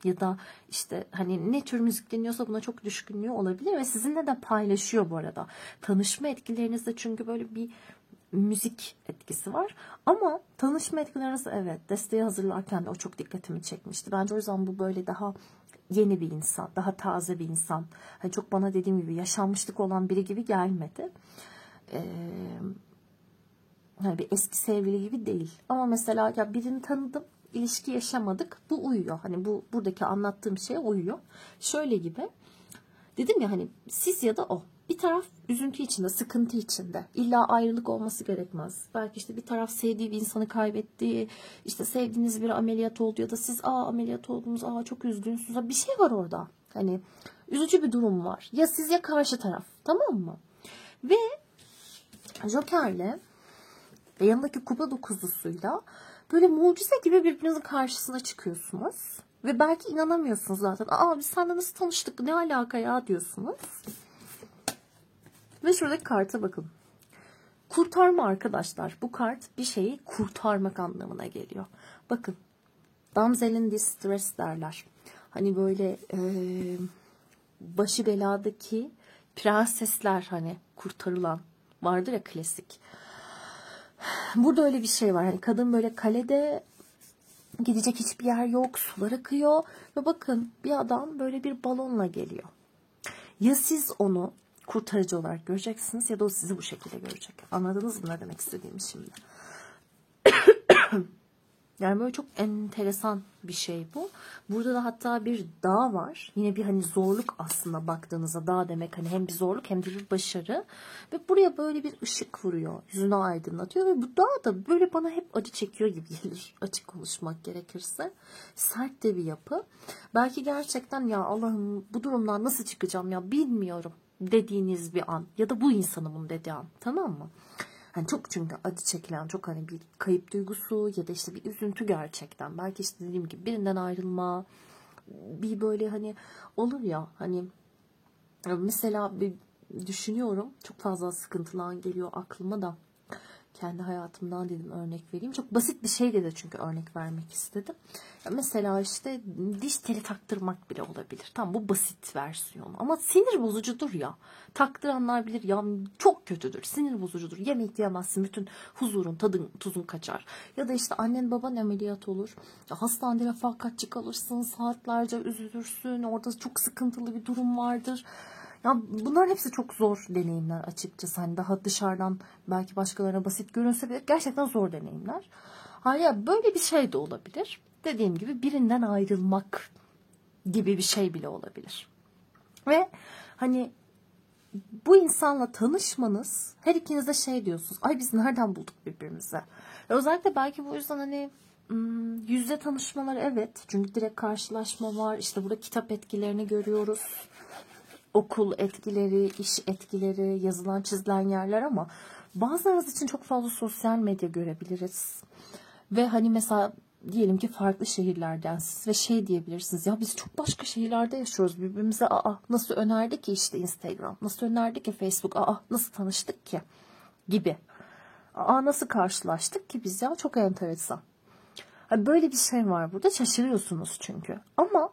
Ya da işte hani ne tür müzik dinliyorsa buna çok düşkünlüğü olabilir ve sizinle de paylaşıyor bu arada. Tanışma etkilerinizde çünkü böyle bir müzik etkisi var. Ama tanışma etkilerinizde evet, desteği hazırlarken de o çok dikkatimi çekmişti. Bence o yüzden bu böyle daha yeni bir insan, daha taze bir insan. Hani çok bana dediğim gibi yaşanmışlık olan biri gibi gelmedi. Hani bir eski sevgili gibi değil. Ama mesela ya birini tanıdım, ilişki yaşamadık. Bu uyuyor. Hani bu buradaki anlattığım şeye uyuyor. Şöyle gibi. Dedim ya hani siz ya da o. Bir taraf üzüntü içinde, sıkıntı içinde. İlla ayrılık olması gerekmez. Belki işte bir taraf sevdiği bir insanı kaybetti. İşte sevdiğiniz biri ameliyat oldu ya da siz ameliyat oldunuz. Çok üzgünsünüz. Bir şey var orada. Hani üzücü bir durum var. Ya siz ya karşı taraf. Tamam mı? Ve Joker'le ve yanındaki kupa dokuzlusuyla Böyle mucize gibi birbirinizin karşısına çıkıyorsunuz. Ve belki inanamıyorsunuz zaten. Aa biz seninle nasıl tanıştık, ne alaka ya diyorsunuz. Ve şuradaki karta bakın. Kurtarma arkadaşlar. Bu kart bir şeyi kurtarmak anlamına geliyor. Bakın. Damsel in distress derler. Hani böyle başı beladaki prensesler hani kurtarılan vardır ya klasik. Burada öyle bir şey var. Hani kadın böyle kalede, gidecek hiçbir yer yok. Sular akıyor. Ve bakın bir adam böyle bir balonla geliyor. Ya siz onu kurtarıcı olarak göreceksiniz ya da o sizi bu şekilde görecek. Anladınız mı ne demek istediğimi şimdi? Yani böyle çok enteresan bir şey bu. Burada da hatta bir dağ var. Yine bir hani zorluk aslında baktığınızda dağ demek hani hem bir zorluk hem de bir başarı. Ve buraya böyle bir ışık vuruyor. Yüzünü aydınlatıyor ve bu dağ da böyle bana hep acı çekiyor gibi gelir. Açık konuşmak gerekirse. Sert de bir yapı. Belki gerçekten ya Allah'ım bu durumdan nasıl çıkacağım ya bilmiyorum dediğiniz bir an. Ya da bu insanın bunu dediği an. Tamam mı? Hani çok çünkü acı çekilen çok hani bir kayıp duygusu ya da işte bir üzüntü gerçekten. Belki işte dediğim gibi birinden ayrılma, bir böyle hani olur ya hani mesela bir düşünüyorum çok fazla sıkıntılar geliyor aklıma da kendi hayatımdan dedim örnek vereyim. Çok basit bir şeyle de çünkü örnek vermek istedim. Mesela işte diş teli taktırmak bile olabilir. Tamam bu basit versiyonu ama sinir bozucudur ya. Taktıranlar bilir ya çok kötüdür. Sinir bozucudur. Yemek yemezsin. Bütün huzurun, tadın, tuzun kaçar. Ya da işte annen baban ameliyat olur. Hastanede refakatçi kalırsın. Saatlerce üzülürsün. Orada çok sıkıntılı bir durum vardır. Ya bunların hepsi çok zor deneyimler açıkçası. Hani daha dışarıdan belki başkalarına basit görünse bile gerçekten zor deneyimler. Hani böyle bir şey de olabilir. Dediğim gibi birinden ayrılmak gibi bir şey bile olabilir. Ve hani bu insanla tanışmanız her ikiniz de şey diyorsunuz. Ay biz nereden bulduk birbirimizi? Özellikle belki bu yüzden hani yüzde tanışmalar evet. Çünkü direkt karşılaşma var. İşte burada kitap etkilerini görüyoruz. Okul etkileri, iş etkileri, yazılan çizilen yerler ama bazılarınız için çok fazla sosyal medya görebiliriz. Ve hani mesela diyelim ki farklı şehirlerdensiniz ve şey diyebilirsiniz ya biz çok başka şehirlerde yaşıyoruz birbirimize nasıl önerdi ki işte Instagram, nasıl önerdi ki Facebook, nasıl tanıştık ki gibi. Nasıl karşılaştık ki biz ya çok enteresan. Hani böyle bir şey var burada şaşırıyorsunuz çünkü ama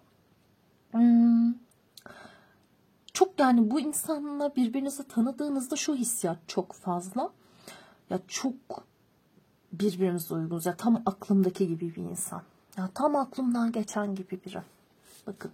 çok yani bu insanla birbirinizi tanıdığınızda şu hissiyat çok fazla. Ya çok birbirimize uygunuz. Ya tam aklımdaki gibi bir insan. Ya tam aklımdan geçen gibi biri. Bakın.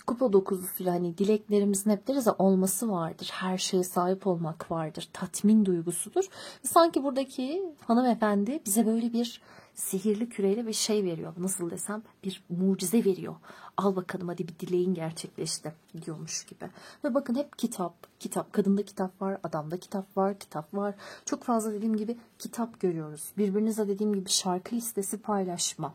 Kupa dokuzusuyla hani dileklerimizin hep deriz ya olması vardır. Her şeye sahip olmak vardır. Tatmin duygusudur. Sanki buradaki hanımefendi bize böyle bir sihirli küreyle bir şey veriyor. Nasıl desem bir mucize veriyor. Al bakalım hadi bir dileğin gerçekleşti diyormuş gibi. Ve bakın hep kitap. Kadında kitap var, adamda kitap var. Çok fazla dediğim gibi kitap görüyoruz. Birbirinizle dediğim gibi şarkı listesi paylaşma.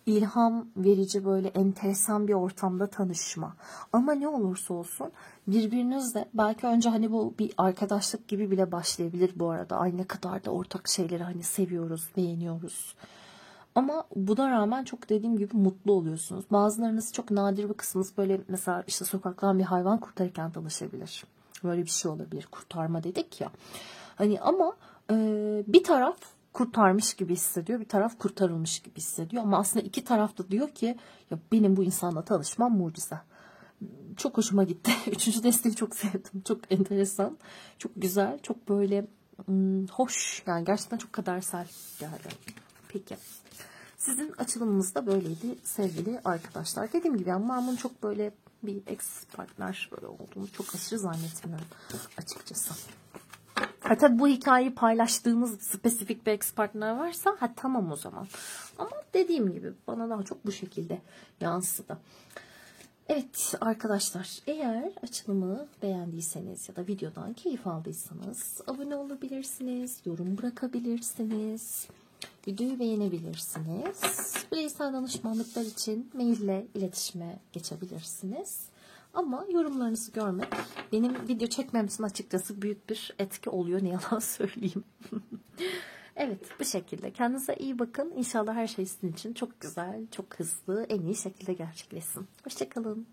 İlham verici böyle enteresan bir ortamda tanışma. Ama ne olursa olsun birbirinizle belki önce hani bu bir arkadaşlık gibi bile başlayabilir bu arada. Ay ne kadar da ortak şeyleri hani seviyoruz, beğeniyoruz. Ama buna rağmen çok dediğim gibi mutlu oluyorsunuz. Bazılarınız çok nadir bir kısmınız böyle mesela işte sokaktan bir hayvan kurtarırken tanışabilir. Böyle bir şey olabilir. Kurtarma dedik ya. Hani ama bir taraf kurtarmış gibi hissediyor. Bir taraf kurtarılmış gibi hissediyor. Ama aslında iki taraf da diyor ki ya benim bu insanla tanışmam mucize. Çok hoşuma gitti. Üçüncü desteği çok sevdim. Çok enteresan. Çok güzel. Çok böyle hoş. Yani gerçekten çok kadersel geldi. Peki. Sizin açılımınız da böyleydi sevgili arkadaşlar. Dediğim gibi yani ben bunu çok böyle bir ex partner böyle olduğunu çok aşırı zannetmiyorum açıkçası. Tabii bu hikayeyi paylaştığımız spesifik bir ex partner varsa tamam o zaman. Ama dediğim gibi bana daha çok bu şekilde yansıdı. Evet arkadaşlar eğer açılımı beğendiyseniz ya da videodan keyif aldıysanız abone olabilirsiniz, yorum bırakabilirsiniz, videoyu beğenebilirsiniz. Bireysel danışmanlıklar için maille iletişime geçebilirsiniz. Ama yorumlarınızı görmek benim video çekmem için açıkçası büyük bir etki oluyor. Ne yalan söyleyeyim. Evet, bu şekilde. Kendinize iyi bakın. İnşallah her şey sizin için çok güzel, çok hızlı, en iyi şekilde gerçekleşsin. Hoşça kalın.